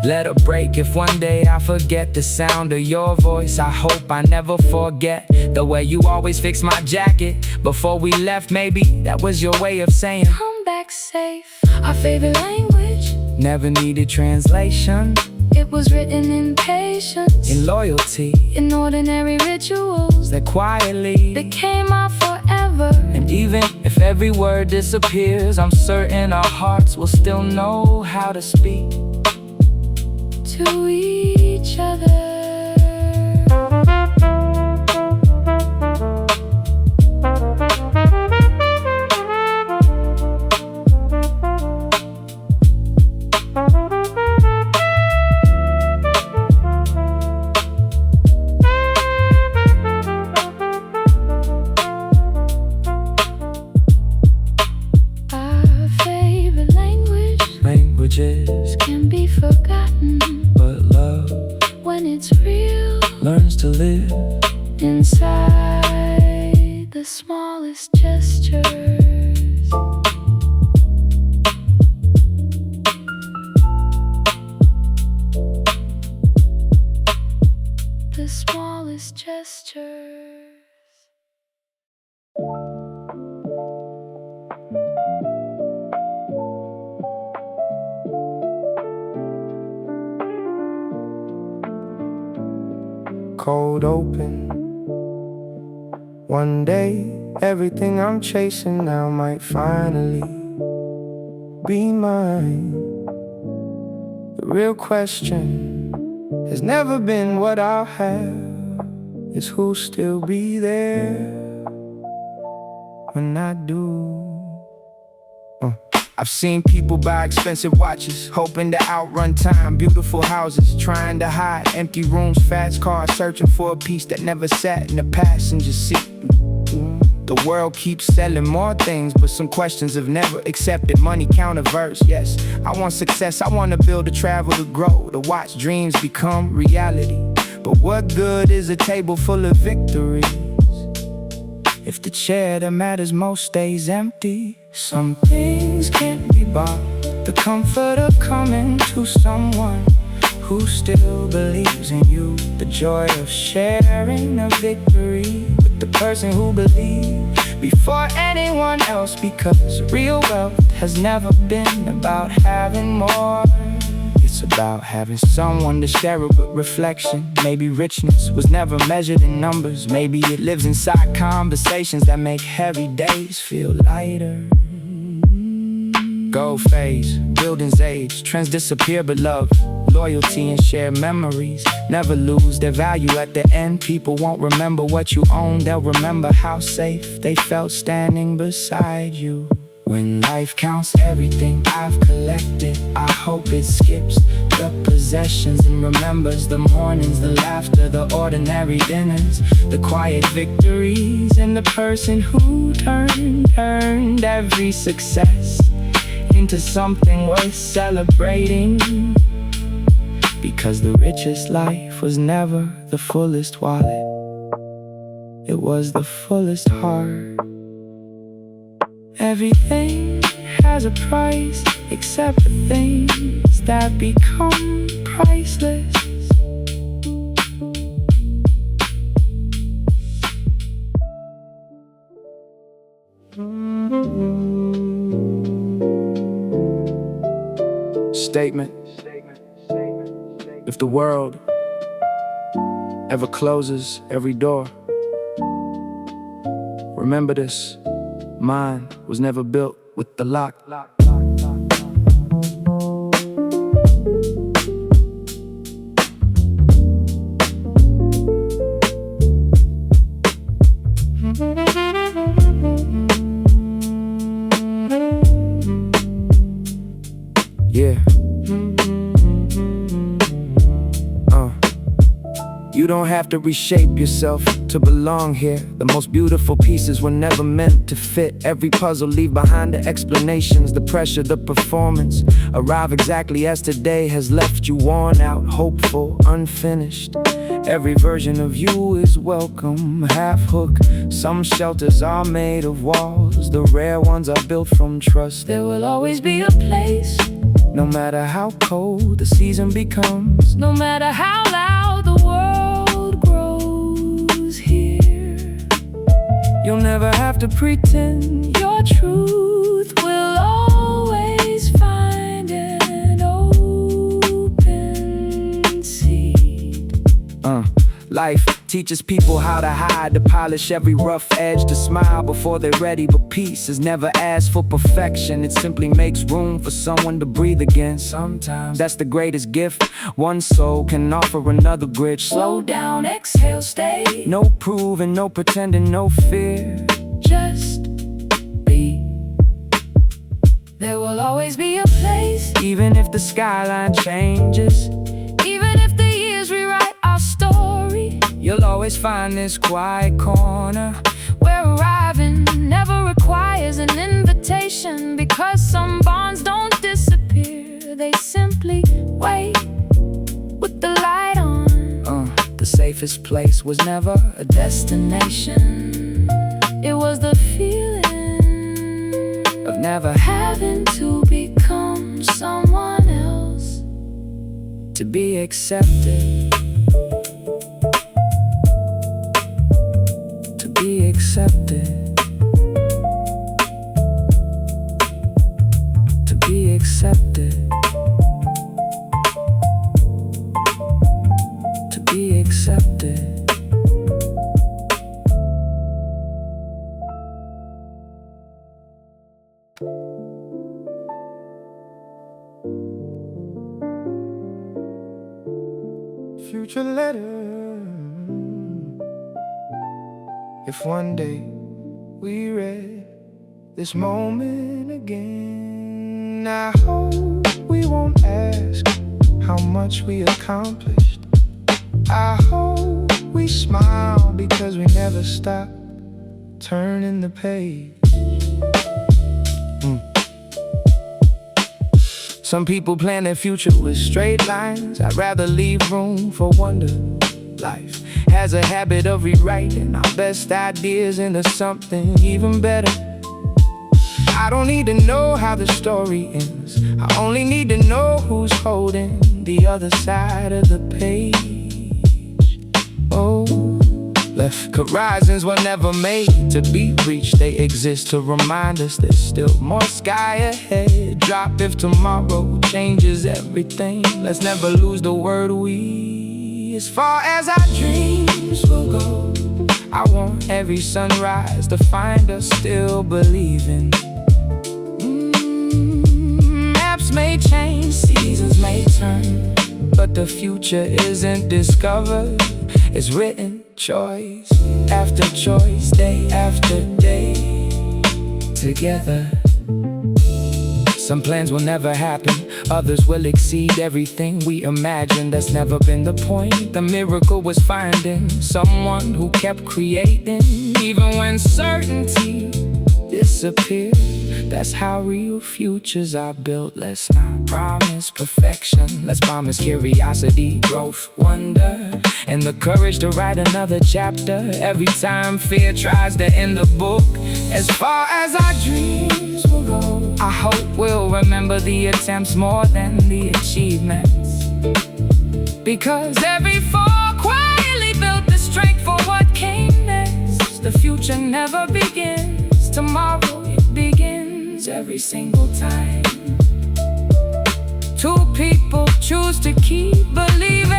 Let her break if one day I forget the sound of your voice. I hope I never forget the way you always fixed my jacket before we left. Maybe that was your way of saying Come back safe. Our favorite language never needed translation. It was written in patience, In loyalty in ordinary rituals that quietly became our forever. And even if every word disappears, I'm certain our hearts will still know how to speak to each other. the smallest gestures. The smallest gestures. Cold open. One day, everything I'm chasing now might finally be mine. The real question has never been what I'll have, it's who'll still be there when I do. I've seen people buy expensive watches, hoping to outrun time. Beautiful houses, trying to hide empty rooms, fast cars, searching for a piece that never sat in the passenger seat. The world keeps selling more things, but some questions have never accepted. Money counterverse, yes. I want success, I want to build, to travel, to grow, to watch dreams become reality. But what good is a table full of victories if the chair that matters most stays empty? Some things can't be bought, the comfort of coming to someone who still believes in you, the joy of sharing a victory with the person who believed before anyone else. Because real wealth has never been about having more, it's about having someone to share it with. Reflection, maybe richness was never measured in numbers. Maybe it lives inside conversations that make heavy days feel lighter. Gold phase, buildings age, trends disappear, but love, loyalty and shared memories never lose their value at the end. People won't remember what you own, they'll remember how safe they felt standing beside you. When life counts everything I've collected, I hope it skips the possessions and remembers the mornings, the laughter, the ordinary dinners, the quiet victories, and the person who turned every success into something worth celebrating. Because the richest life was never the fullest wallet, it was the fullest heart. Everything has a price except the things that become priceless. Statement: if the world ever closes every door, remember this: mine was never built with the lock. Yeah. You don't have to reshape yourself to belong here. The most beautiful pieces were never meant to fit. Every puzzle leave behind the explanations, the pressure, the performance. Arrive exactly as today has left you worn out, hopeful, unfinished. Every version of you is welcome, half hook. Some shelters are made of walls, the rare ones are built from trust. There will always be a place, no matter how cold the season becomes, no matter how loud the world grows here. You'll never have to pretend. Your truth will always find an open seat. Life teaches people how to hide, to polish every rough edge, to smile before they're ready. But peace is never asked for perfection, it simply makes room for someone to breathe again. Sometimes that's the greatest gift one soul can offer another bridge. Slow down, exhale, stay. No proving, no pretending, no fear. Just be. There will always be a place, even if the skyline changes, even if the years rewrite our story. You'll always find this quiet corner where arriving never requires an invitation. Because some bonds don't disappear, they simply wait with the light on. The safest place was never a destination, it never having to become someone else to be accepted. To be accepted. To be accepted. To be accepted. Future letter. If one day we read this moment again, I hope we won't ask how much we accomplished. I hope we smile because we never stop turning the page. Some people plan their future with straight lines. I'd rather leave room for wonder. Life has a habit of rewriting our best ideas into something even better. I don't need to know how the story ends. I only need to know who's holding the other side of the page. Oh, left horizons were never made to be reached. They exist to remind us there's still more sky ahead. Drop if tomorrow changes everything. Let's never lose the word we. As far as our dreams will go, I want every sunrise to find us still believing. Maps may change, seasons may turn, but the future isn't discovered. It's written choice after choice, day after day, together. Some plans will never happen, others will exceed everything we imagined. That's never been the point. The miracle was finding someone who kept creating, even when certainty disappeared. That's how real futures are built. Let's not promise perfection. Let's promise curiosity, growth, wonder, and the courage to write another chapter every time fear tries to end the book. As far as our dreams will go, I hope we'll remember the attempts more than the achievements, because every fall quietly built the strength for what came next. The future never begins tomorrow, it begins every single time two people choose to keep believing.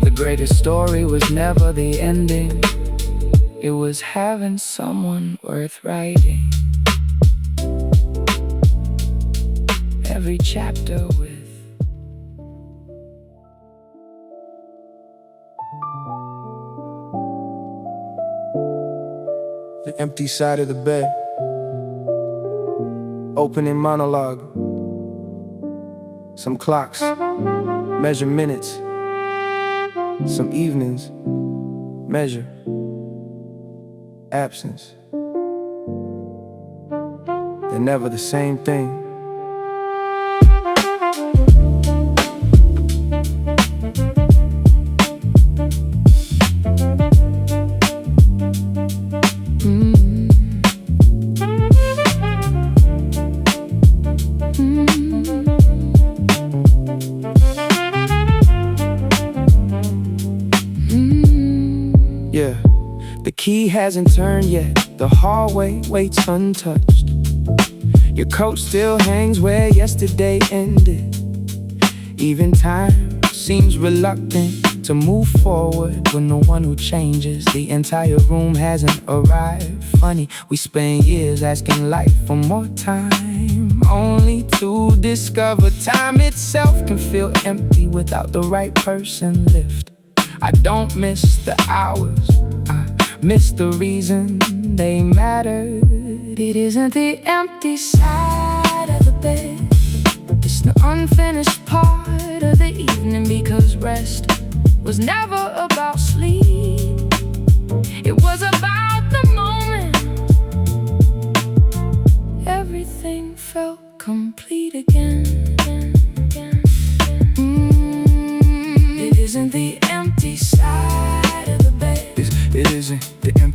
The greatest story was never the ending. It was having someone worth writing every chapter with. The empty side of the bed. Opening monologue. Some clocks measure minutes. Some evenings measure absence. They're never the same thing. Yeah, the key hasn't turned yet. The hallway waits untouched. Your coat still hangs where yesterday ended. Even time seems reluctant to move forward when the one who changes. The entire room hasn't arrived. Funny, we spend years asking life for more time, only to discover time itself can feel empty without the right person lift. I don't miss the hours, I miss the reason they mattered. It isn't the empty side of the bed, it's the unfinished part of the evening, because rest was never about sleep. It was about the moment everything felt complete again.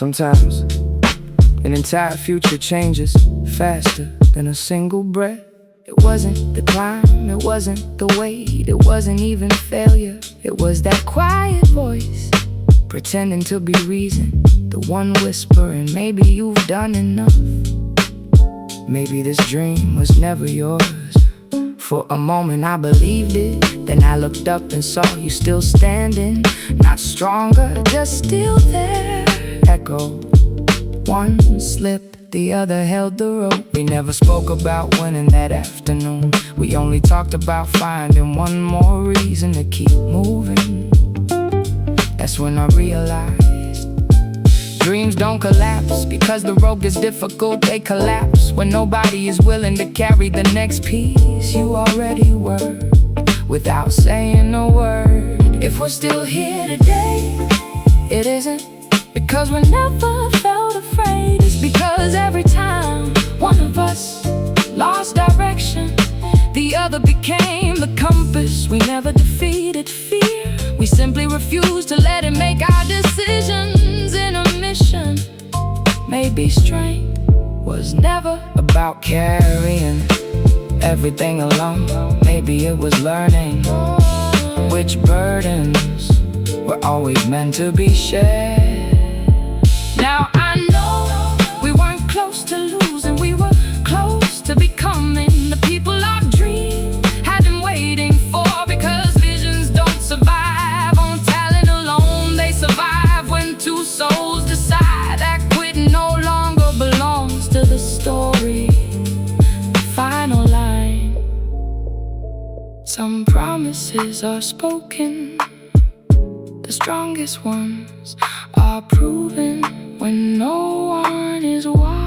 Sometimes an entire future changes faster than a single breath. It wasn't the climb, it wasn't the weight, it wasn't even failure. It was that quiet voice pretending to be reason, the one whispering, maybe you've done enough. Maybe this dream was never yours. For a moment I believed it, then I looked up and saw you still standing. Not stronger, just still there. Echo, one slipped, the other held the rope. We never spoke about winning that afternoon. We only talked about finding one more reason to keep moving. That's when I realized dreams don't collapse because the road gets difficult. They collapse when nobody is willing to carry the next piece. You already were, without saying a word. If we're still here today, it isn't because we never felt afraid. It's because every time one of us lost direction, the other became the compass. We never defeated fear, we simply refused to let it make our decisions. In a mission, maybe strength was never about carrying everything alone. Maybe it was learning which burdens were always meant to be shared. Now I know we weren't close to losing, we were close to becoming the people our dreams had been waiting for. Because visions don't survive on talent alone, they survive when two souls decide that quitting no longer belongs to the story. Final line. Some promises are spoken, the strongest ones are proven when no one is watching.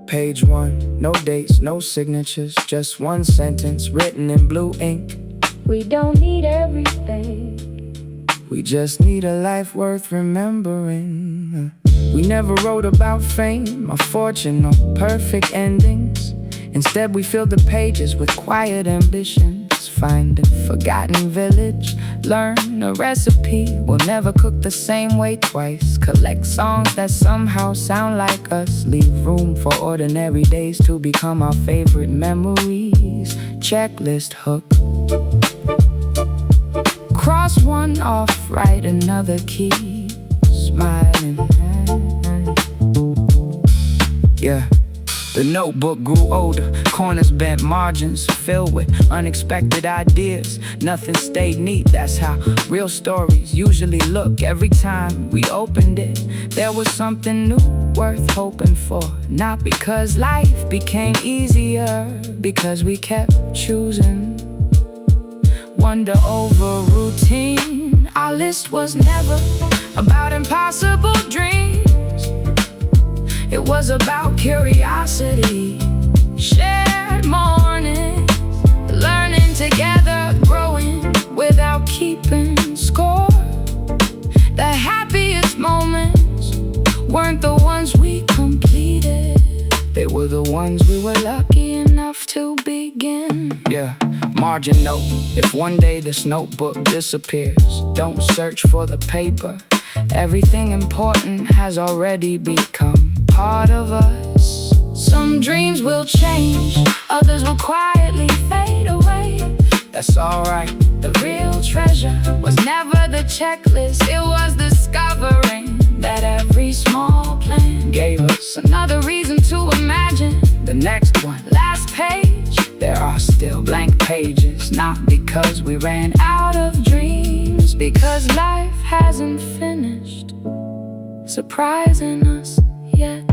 Page one, no dates, no signatures, just one sentence written in blue ink. We don't need everything, we just need a life worth remembering. We never wrote about fame or fortune or perfect endings. Instead we filled the pages with quiet ambitions. Find a forgotten village, learn a recipe. We'll never cook the same way twice. Collect songs that somehow sound like us. Leave room for ordinary days to become our favorite memories. Checklist hook, cross one off, write another key. Smiling, yeah. The notebook grew older, corners bent, margins filled with unexpected ideas. Nothing stayed neat, that's how real stories usually look. Every time we opened it, there was something new worth hoping for. Not because life became easier, because we kept choosing wonder over routine. Our list was never about impossible dreams, it was about curiosity, shared mornings, learning together, growing without keeping score. The happiest moments weren't the ones we completed, they were the ones we were lucky enough to begin. Yeah, margin note, if one day this notebook disappears, don't search for the paper. Everything important has already become part of us. Some dreams will change, others will quietly fade away. That's alright. The real treasure was never the checklist, it was discovering that every small plan gave us another reason to imagine the next one. Last page, there are still blank pages, not because we ran out of dreams, because life hasn't finished surprising us yet.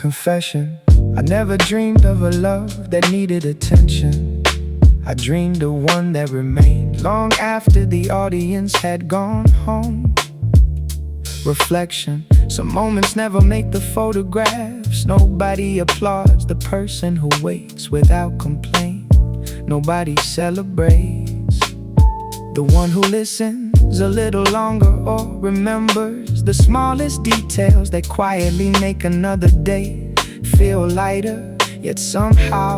confession. I never dreamed of a love that needed attention. I dreamed of one that remained long after the audience had gone home. Reflection, some moments never make the photographs. Nobody applauds the person who waits without complaint. Nobody celebrates the one who listens a little longer or remembers the smallest details that quietly make another day feel lighter. Yet somehow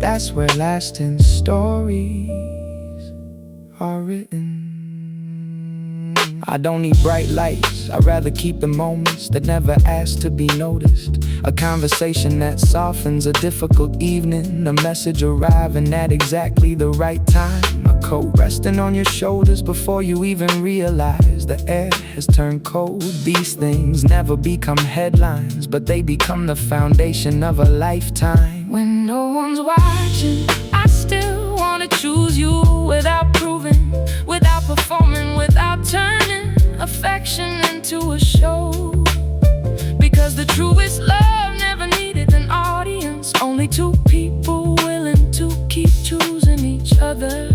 that's where lasting stories are written. I don't need bright lights, I'd rather keep the moments that never ask to be noticed. A conversation that softens a difficult evening, a message arriving at exactly the right time, a coat resting on your shoulders before you even realize the air has turned cold. These things never become headlines, but they become the foundation of a lifetime. When no one's watching, I still wanna choose you without proving, without performing, without turning affection into a show. Because the truest love never needed an audience, only two people willing to keep choosing each other.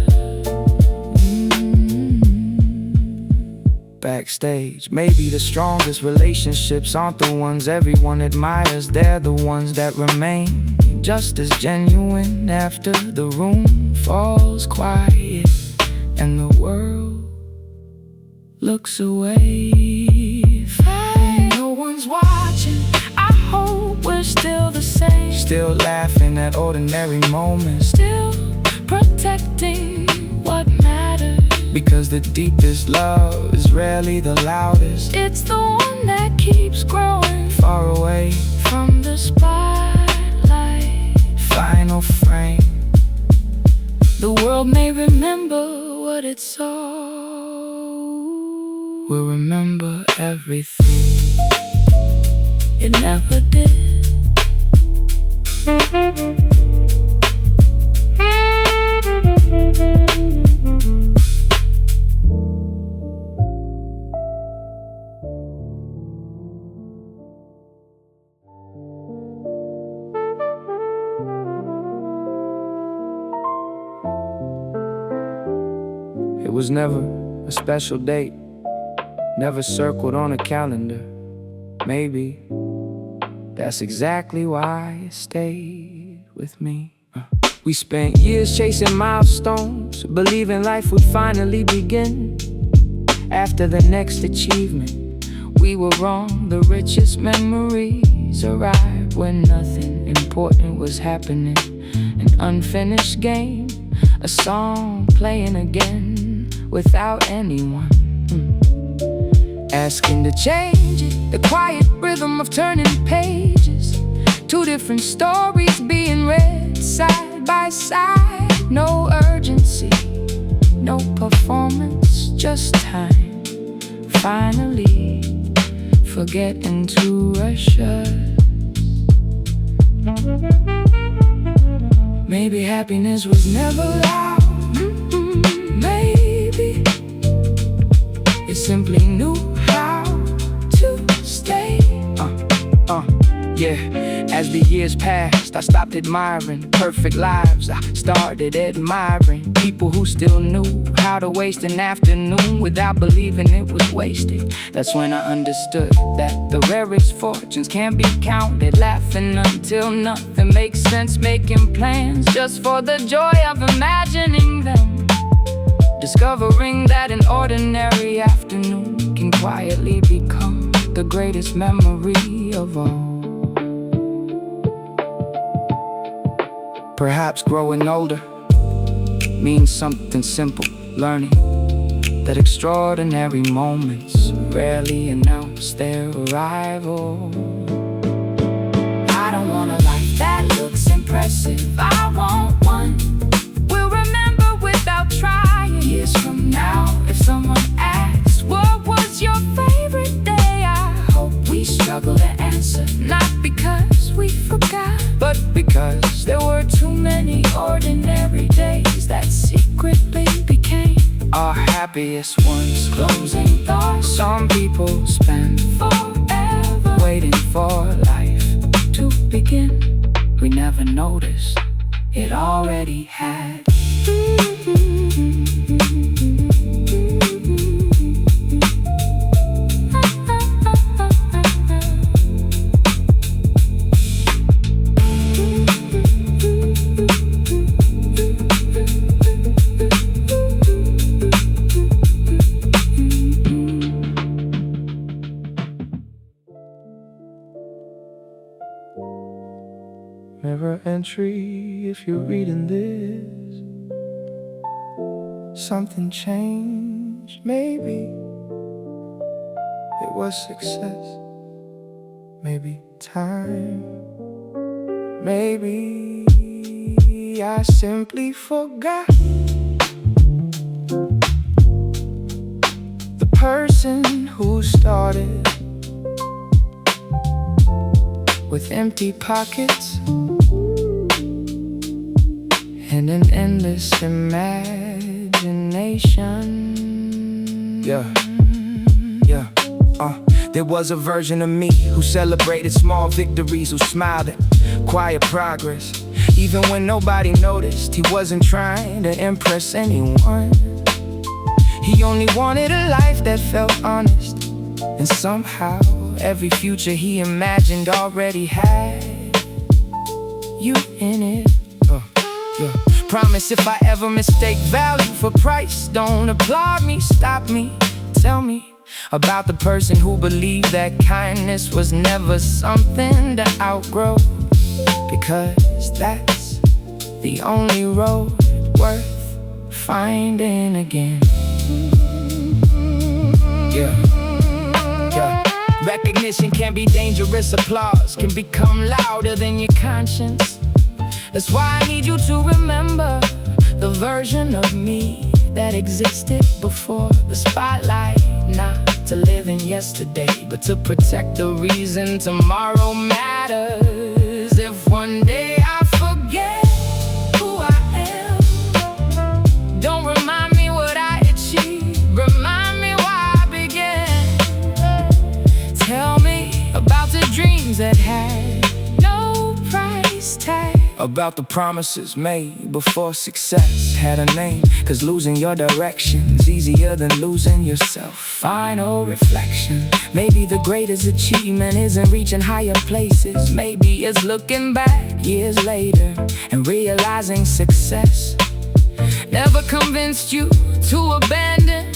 Backstage, maybe the strongest relationships aren't the ones everyone admires. They're the ones that remain just as genuine after the room falls quiet and the world looks away. When no one's watching, I hope we're still the same. Still laughing at ordinary moments, Still protecting what matters. because the deepest love is rarely the loudest. It's the one that keeps growing Far away, from the spotlight. final frame. The world may remember what it saw. We'll remember everything It never did. It was never a special date, never circled on a calendar. Maybe that's exactly why it stayed with me. We spent years chasing milestones, believing life would finally begin. After the next achievement, we were wrong. The richest memories arrived when nothing important was happening. An unfinished game, a song playing again without anyone asking to change it. The quiet rhythm of turning pages, two different stories being read side by side. No urgency, no performance, just time finally forgetting to rush us. Maybe happiness was never loud. Maybe it simply knew how to stay. Yeah. As the years passed, I stopped admiring perfect lives. I started admiring people who still knew how to waste an afternoon without believing it was wasted. That's when I understood that the rarest fortunes can't be counted. Laughing until nothing makes sense, making plans just for the joy of imagining them. Discovering that an ordinary afternoon can quietly become the greatest memory of all. Perhaps growing older means something simple, learning that extraordinary moments rarely announce their arrival. I don't want a life that looks impressive, I want one we'll remember without trying. Years from now, if someone asks, what was your favorite day? I hope we struggle to answer, not because we forgot, but because there were too many ordinary days that secretly became our happiest ones. Closing thoughts Some people spend forever waiting for life to begin. We never noticed it already had. Mirror entry, if you're reading this, something changed, maybe. It was success, maybe time, maybe I simply forgot the person who started with empty pockets and an endless imagination. There was a version of me who celebrated small victories, who smiled at quiet progress. Even when nobody noticed, he wasn't trying to impress anyone. He only wanted a life that felt honest, and somehow every future he imagined already had you in it. Promise if I ever mistake value for price, don't applaud me, stop me, tell me about the person who believed that kindness was never something to outgrow, because that's the only road worth finding again. Recognition can be dangerous, applause can become louder than your conscience. That's why I need you to remember the version of me that existed before the spotlight. Not to live in yesterday, but to protect the reason tomorrow matters. If one day I forget who I am, don't remind me what I achieved, remind me why I began. Tell me about the dreams that had no price tag, about the promises made before success had a name. Cause losing your direction's easier than losing yourself. Final reflection, maybe the greatest achievement isn't reaching higher places. Maybe it's looking back years later and realizing success never convinced you to abandon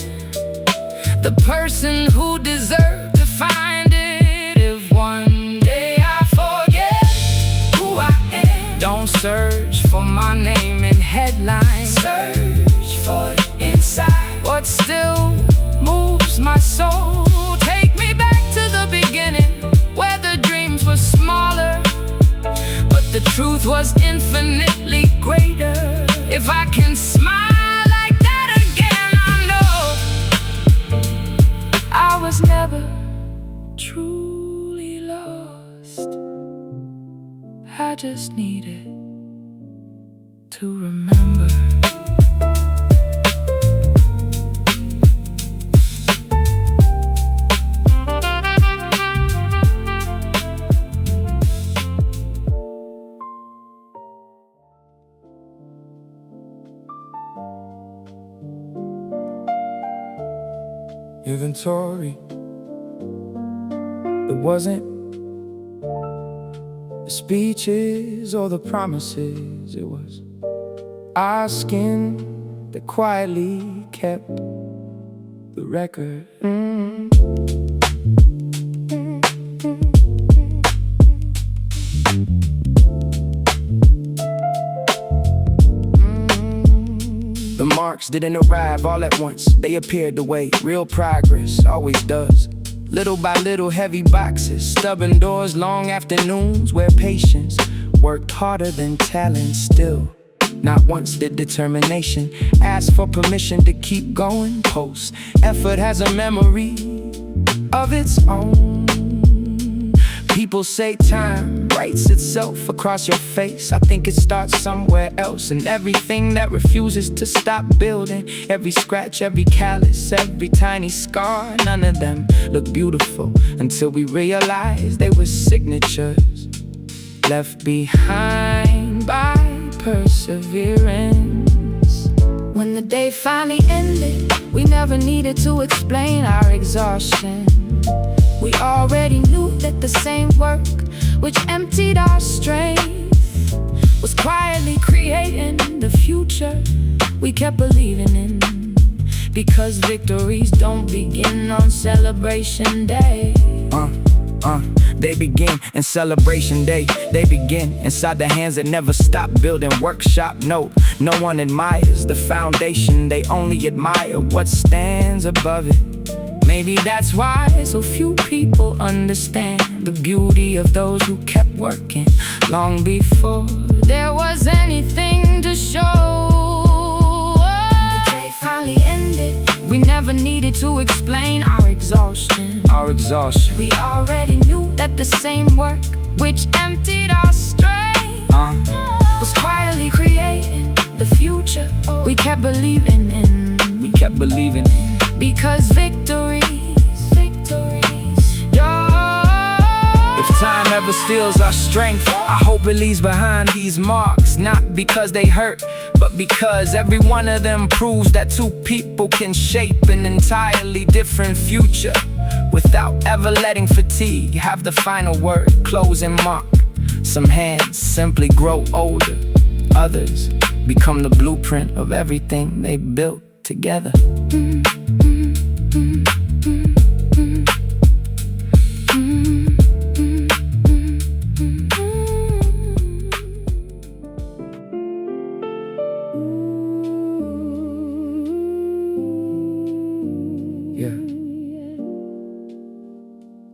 the person who deserved to find it. If one day I forget who I am, don't search for my name in headlines, search for it inside. What still moves my soul, take me back to the beginning, where the dreams were smaller, but the truth was infinitely greater. If I can smile like that again, I know I was never truly lost. I just needed to remember. Inventory, it wasn't the speeches or the promises, it was our skin that quietly kept the record. The marks didn't arrive all at once, they appeared the way real progress always does. Little by little, heavy boxes, stubborn doors, long afternoons where patience worked harder than talent. Still, not once did determination ask for permission to keep going. Post effort has a memory of its own. People say time writes itself across your face. I think it starts somewhere else, and everything that refuses to stop building, every scratch, every callus, every tiny scar, none of them look beautiful until we realize they were signatures. left behind by perseverance. When the day finally ended, we never needed to explain our exhaustion. We already knew that the same work which emptied our strength was quietly creating the future we kept believing in. Because victories don't begin on Celebration Day. They begin in Celebration Day. They begin inside the hands that never stop building workshop. No one admires the foundation. They only admire what stands above it. Maybe that's why so few people understand the beauty of those who kept working long before there was anything to show. The day finally ended. We never needed to explain our exhaustion. We already knew that the same work which emptied our strength was quietly creating the future we kept believing in. Because victories, If time ever steals our strength, I hope it leaves behind these marks. Not because they hurt, but because every one of them proves that two people can shape an entirely different future without ever letting fatigue have the final word, closing mark. Some hands simply grow older, others become the blueprint of everything they built together.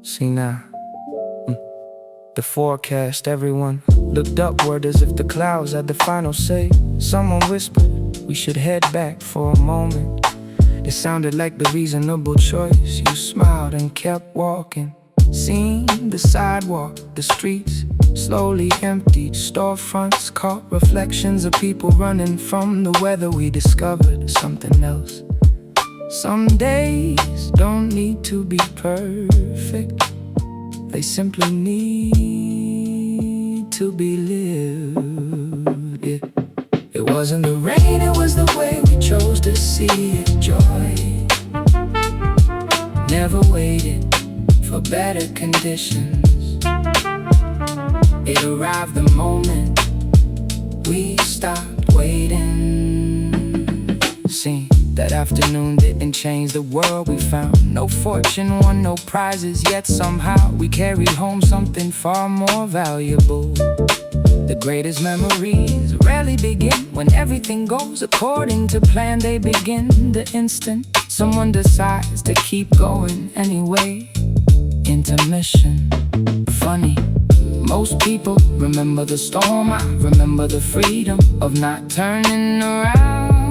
See now, the forecast, everyone looked upward as if the clouds had the final say. Someone whispered, we should head back for a moment. It sounded like the reasonable choice. You smiled and kept walking. Seeing the sidewalk, the streets slowly emptied. Storefronts caught reflections of people running from the weather. We discovered something else. Some days don't need to be perfect. They simply need to be lived. It wasn't the rain, it was the way we chose to see it. Joy never waited for better conditions. It arrived the moment we stopped waiting. See, that afternoon didn't change the world we found. No fortune won, no prizes, yet somehow we carried home something far more valuable. The greatest memories rarely begin when everything goes according to plan. They begin the instant someone decides to keep going anyway. Intermission. Funny, most people remember the storm. I remember the freedom of not turning around.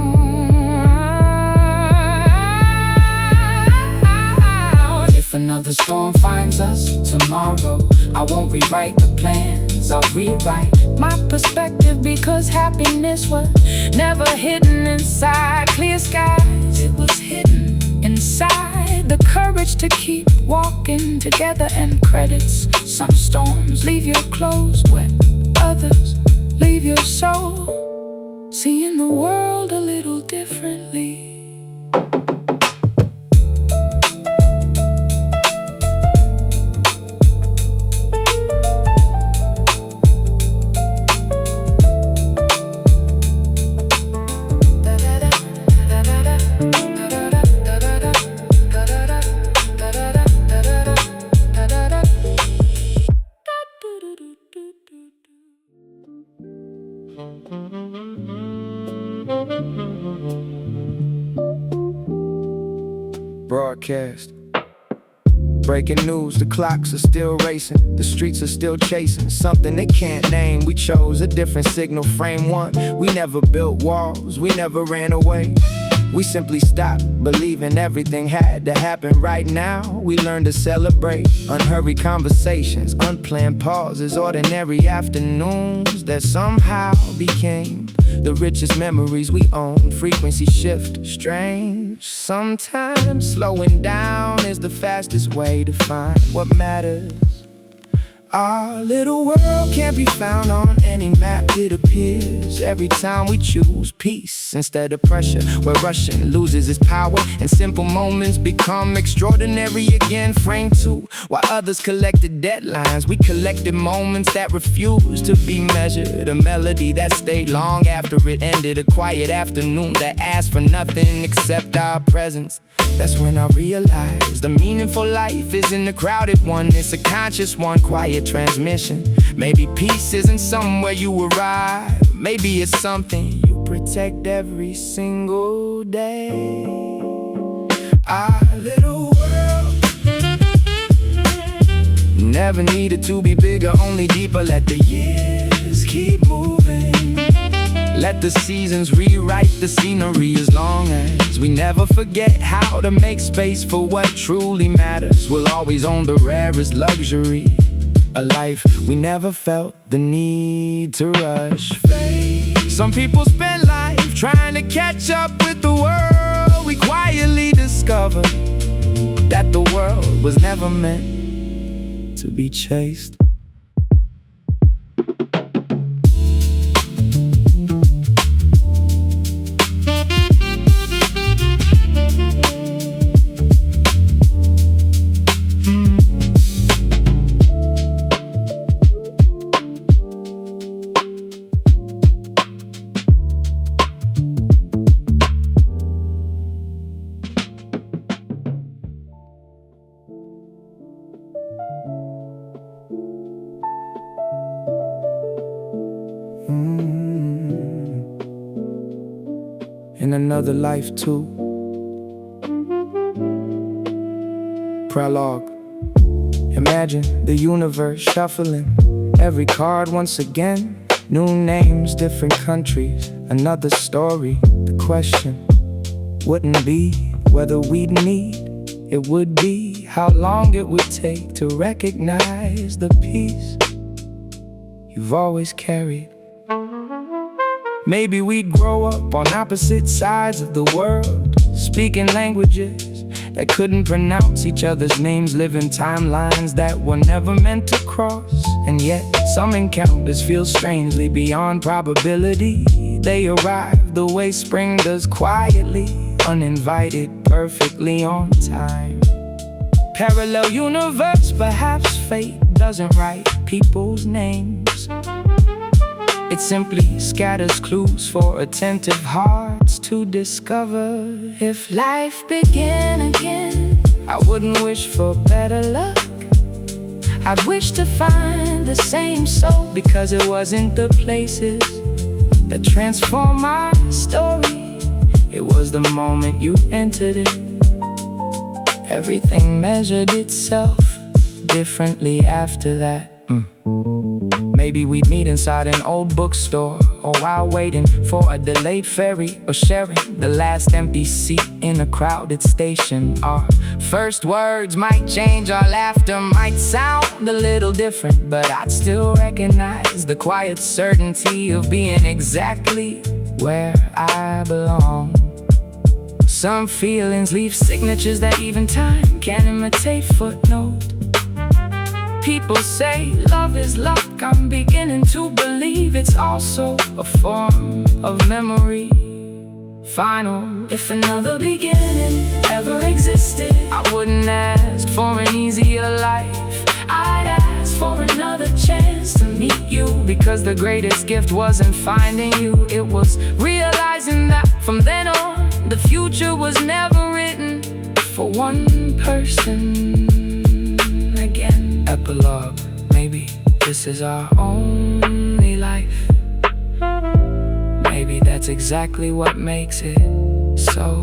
If another storm finds us tomorrow, I won't rewrite the plans, I'll rewrite my perspective. Because happiness was never hidden inside clear skies. It was hidden inside the courage to keep walking together. And credits, some storms leave your clothes wet, others leave your soul seeing the world a little differently. Broadcast. Breaking news, the clocks are still racing. The streets are still chasing something they can't name. We chose a different signal frame one. We never built walls, we never ran away. We simply stopped believing everything had to happen right now. We learned to celebrate unhurried conversations, unplanned pauses, ordinary afternoons that somehow became the richest memories we own. Frequency shift, strange. Sometimes slowing down is the fastest way to find what matters. Our little world can't be found on any map. It appears every time we choose peace instead of pressure, where rushing loses its power and simple moments become extraordinary again. Frame two, while others collected deadlines, we collected moments that refused to be measured. A melody that stayed long after it ended, a quiet afternoon that asked for nothing except our presence. That's when I realized the meaningful life isn't a crowded one, it's a conscious one, quiet transmission. Maybe peace isn't somewhere you arrive, maybe it's something you protect every single day. Our little world never needed to be bigger, only deeper. Let the years keep moving, let the seasons rewrite the scenery, as long as we never forget how to make space for what truly matters. We'll always own the rarest luxury, a life we never felt the need to rush. Some people spend life trying to catch up with the world. We quietly discover that the world was never meant to be chased. In another life too. Prologue. Imagine the universe shuffling every card once again. New names, different countries, another story. The question wouldn't be whether we'd meet, it would be how long it would take to recognize the peace you've always carried. Maybe we'd grow up on opposite sides of the world, speaking languages that couldn't pronounce each other's names, living timelines that were never meant to cross. And yet, some encounters feel strangely beyond probability. They arrive the way spring does, quietly, uninvited, perfectly on time. Parallel universe, perhaps fate doesn't write people's names. It simply scatters clues for attentive hearts to discover. If life began again, I wouldn't wish for better luck. I'd wish to find the same soul, because it wasn't the places that transform our story, it was the moment you entered it. Everything measured itself differently after that. Maybe we'd meet inside an old bookstore, or while waiting for a delayed ferry, or sharing the last empty seat in a crowded station. Our first words might change, our laughter might sound a little different, but I'd still recognize the quiet certainty of being exactly where I belong. Some feelings leave signatures that even time can't imitate. Footnote: people say love is luck. I'm beginning to believe it's also a form of memory. Final. If another beginning ever existed, I wouldn't ask for an easier life. I'd ask for another chance to meet you, because the greatest gift wasn't finding you, it was realizing that from then on, the future was never written for one person again. Epilogue. Maybe this is our only life. Maybe that's exactly what makes it so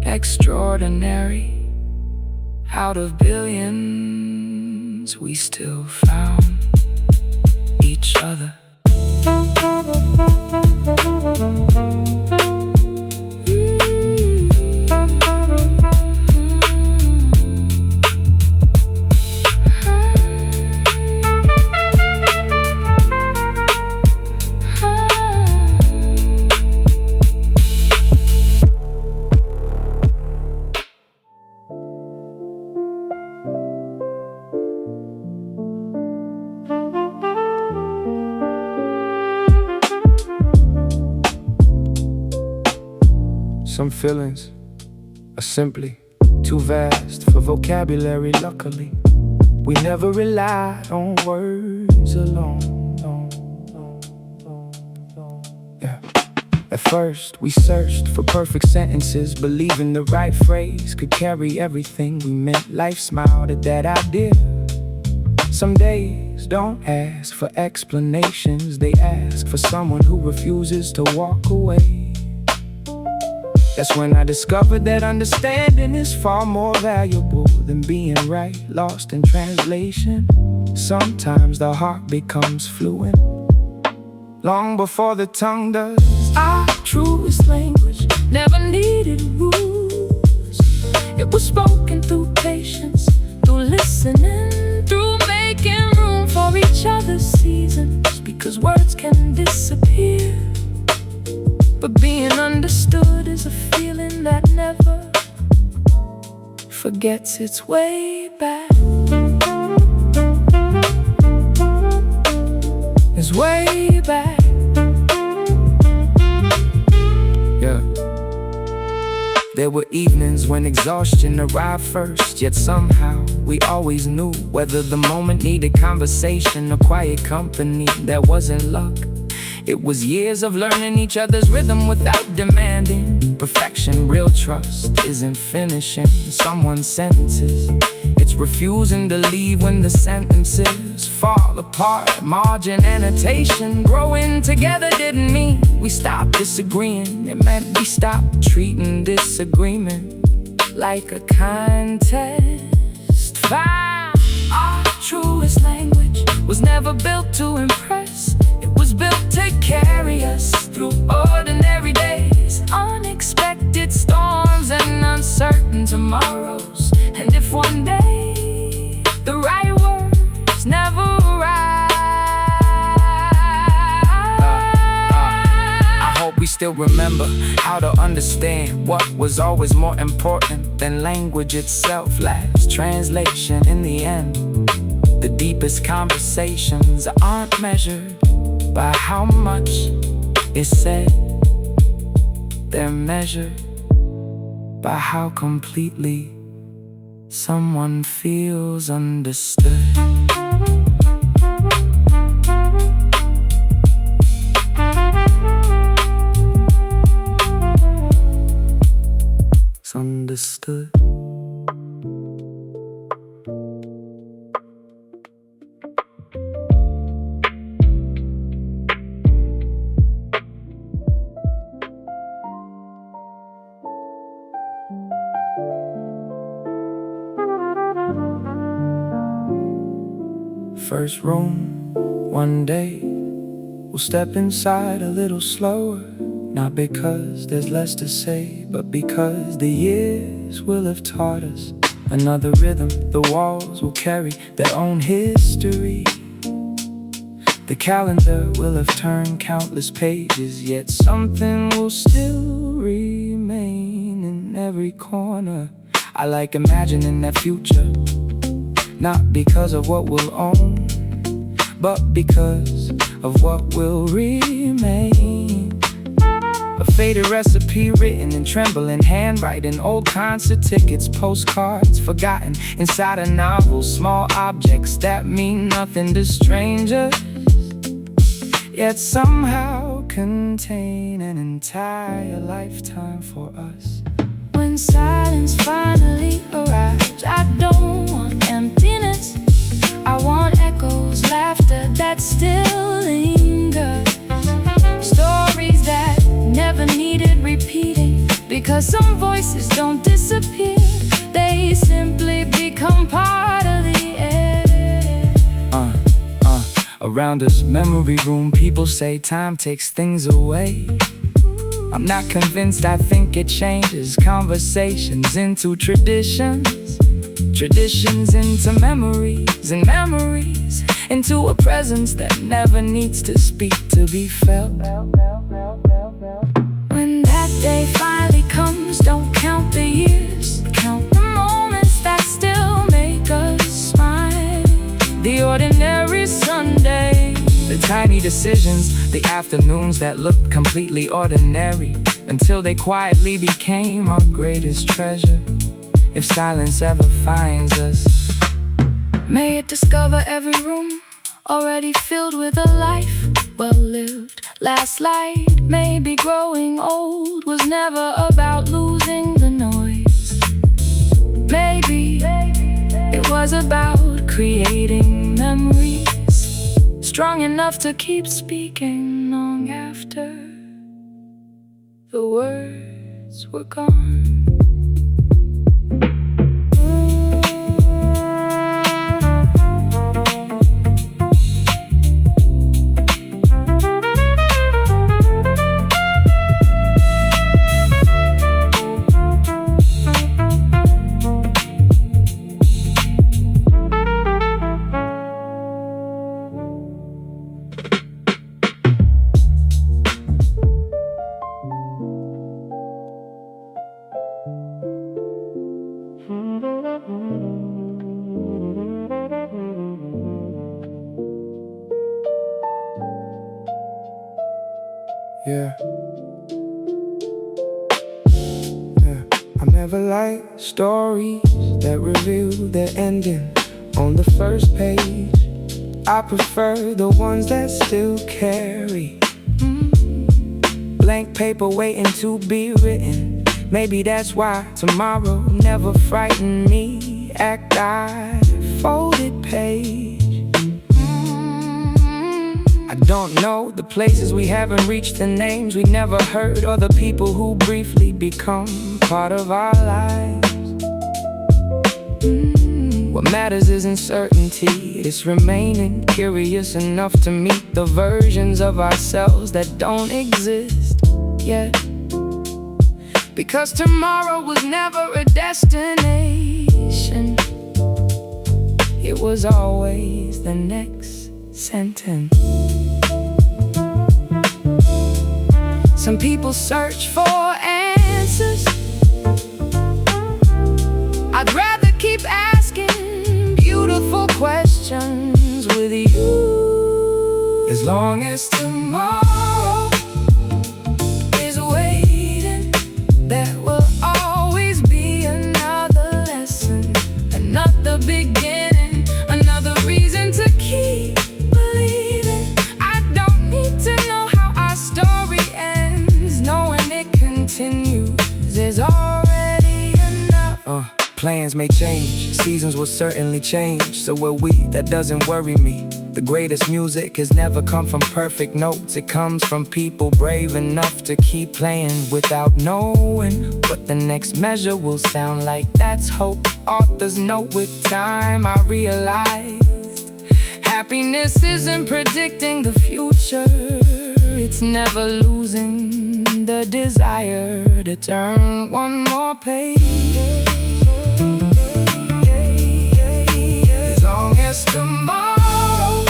extraordinary. Out of billions, we still found each other. Some feelings are simply too vast for vocabulary. Luckily, we never relied on words alone. Yeah. At first, we searched for perfect sentences, believing the right phrase could carry everything we meant. Life smiled at that idea. Some days don't ask for explanations, they ask for someone who refuses to walk away. That's when I discovered that understanding is far more valuable than being right. Lost in translation, sometimes the heart becomes fluent long before the tongue does. Our truest language never needed rules. It was spoken through patience, through listening, through making room for each other's seasons. Because words can disappear, but being understood is a feeling that never forgets its way back. It's way back. Yeah. There were evenings when exhaustion arrived first, yet somehow we always knew whether the moment needed conversation or quiet company. That wasn't luck, it was years of learning each other's rhythm without demanding perfection. Real trust isn't finishing someone's sentences, it's refusing to leave when the sentences fall apart. Margin annotation, growing together didn't mean we stopped disagreeing. It meant we stopped treating disagreement like a contest. Fine. Our truest language was never built to impress. It was built to carry us through ordinary days, unexpected storms and uncertain tomorrows. And if one day the right words never arrive, I hope we still remember how to understand what was always more important than language itself. Last translation in the end. The deepest conversations aren't measured by how much is said, they're measured by how completely someone feels understood. It's understood. First room, one day, we'll step inside a little slower. Not because there's less to say, but because the years will have taught us another rhythm. The walls will carry their own history. The calendar will have turned countless pages, yet something will still remain in every corner. I like imagining that future, not because of what we'll own, but because of what will remain. A faded recipe written in trembling handwriting, old concert tickets, postcards forgotten inside a novel. Small objects that mean nothing to strangers, yet somehow contain an entire lifetime for us. when silence finally arrives, I don't want emptiness, I want echoes, laughter that still lingers, stories that never needed repeating, because some voices don't disappear, they simply become part of the air. Around us, memory room, people say time takes things away. I'm not convinced, I think it changes conversations into traditions, traditions into memories, and memories into a presence that never needs to speak to be felt. When that day finally comes, don't count the years, count the moments that still make us smile. The ordinary Sunday, the tiny decisions, the afternoons that look completely ordinary, until they quietly became our greatest treasure. If silence ever finds us, may it discover every room already filled with a life well lived. Last light, maybe growing old was never about losing the noise. Maybe it was about creating memories strong enough to keep speaking long after the words were gone. Yeah. I never like stories that reveal their ending on the first page. I prefer the ones that still carry blank paper waiting to be written. Maybe that's why tomorrow never frightened me. Act I folded page. I don't know the places we haven't reached, the names we never heard, or the people who briefly become part of our lives. What matters isn't certainty, it's remaining curious enough to meet the versions of ourselves that don't exist yet. Because tomorrow was never a destination, it was always the next sentence. Some people search for answers, I'd rather keep asking beautiful questions with you. As long as tomorrow is waiting, there will always be another lesson, another beginning, another reason to keep believing. I don't need to know how our story ends, knowing it continues is already enough. Plans may change, seasons will certainly change, so will we, that doesn't worry me. The greatest music has never come from perfect notes, it comes from people brave enough to keep playing without knowing what the next measure will sound like. That's hope. Authors know with time I realized happiness isn't predicting the future, it's never losing the desire to turn one more page. As long as tomorrow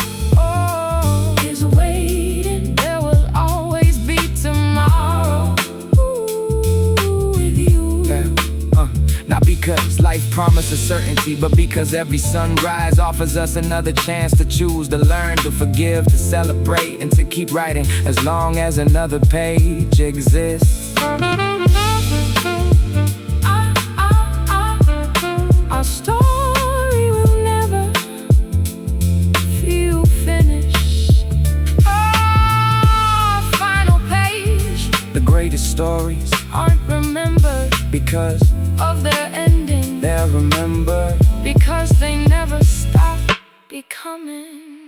is waiting, there will always be tomorrow with you. Not because life promises certainty, but because every sunrise offers us another chance to choose, to learn, to forgive, to celebrate, and to keep writing as long as another page exists. Our story will never feel finished. Our final page. The greatest stories aren't remembered because of their ending. They're remembered because they never stop becoming.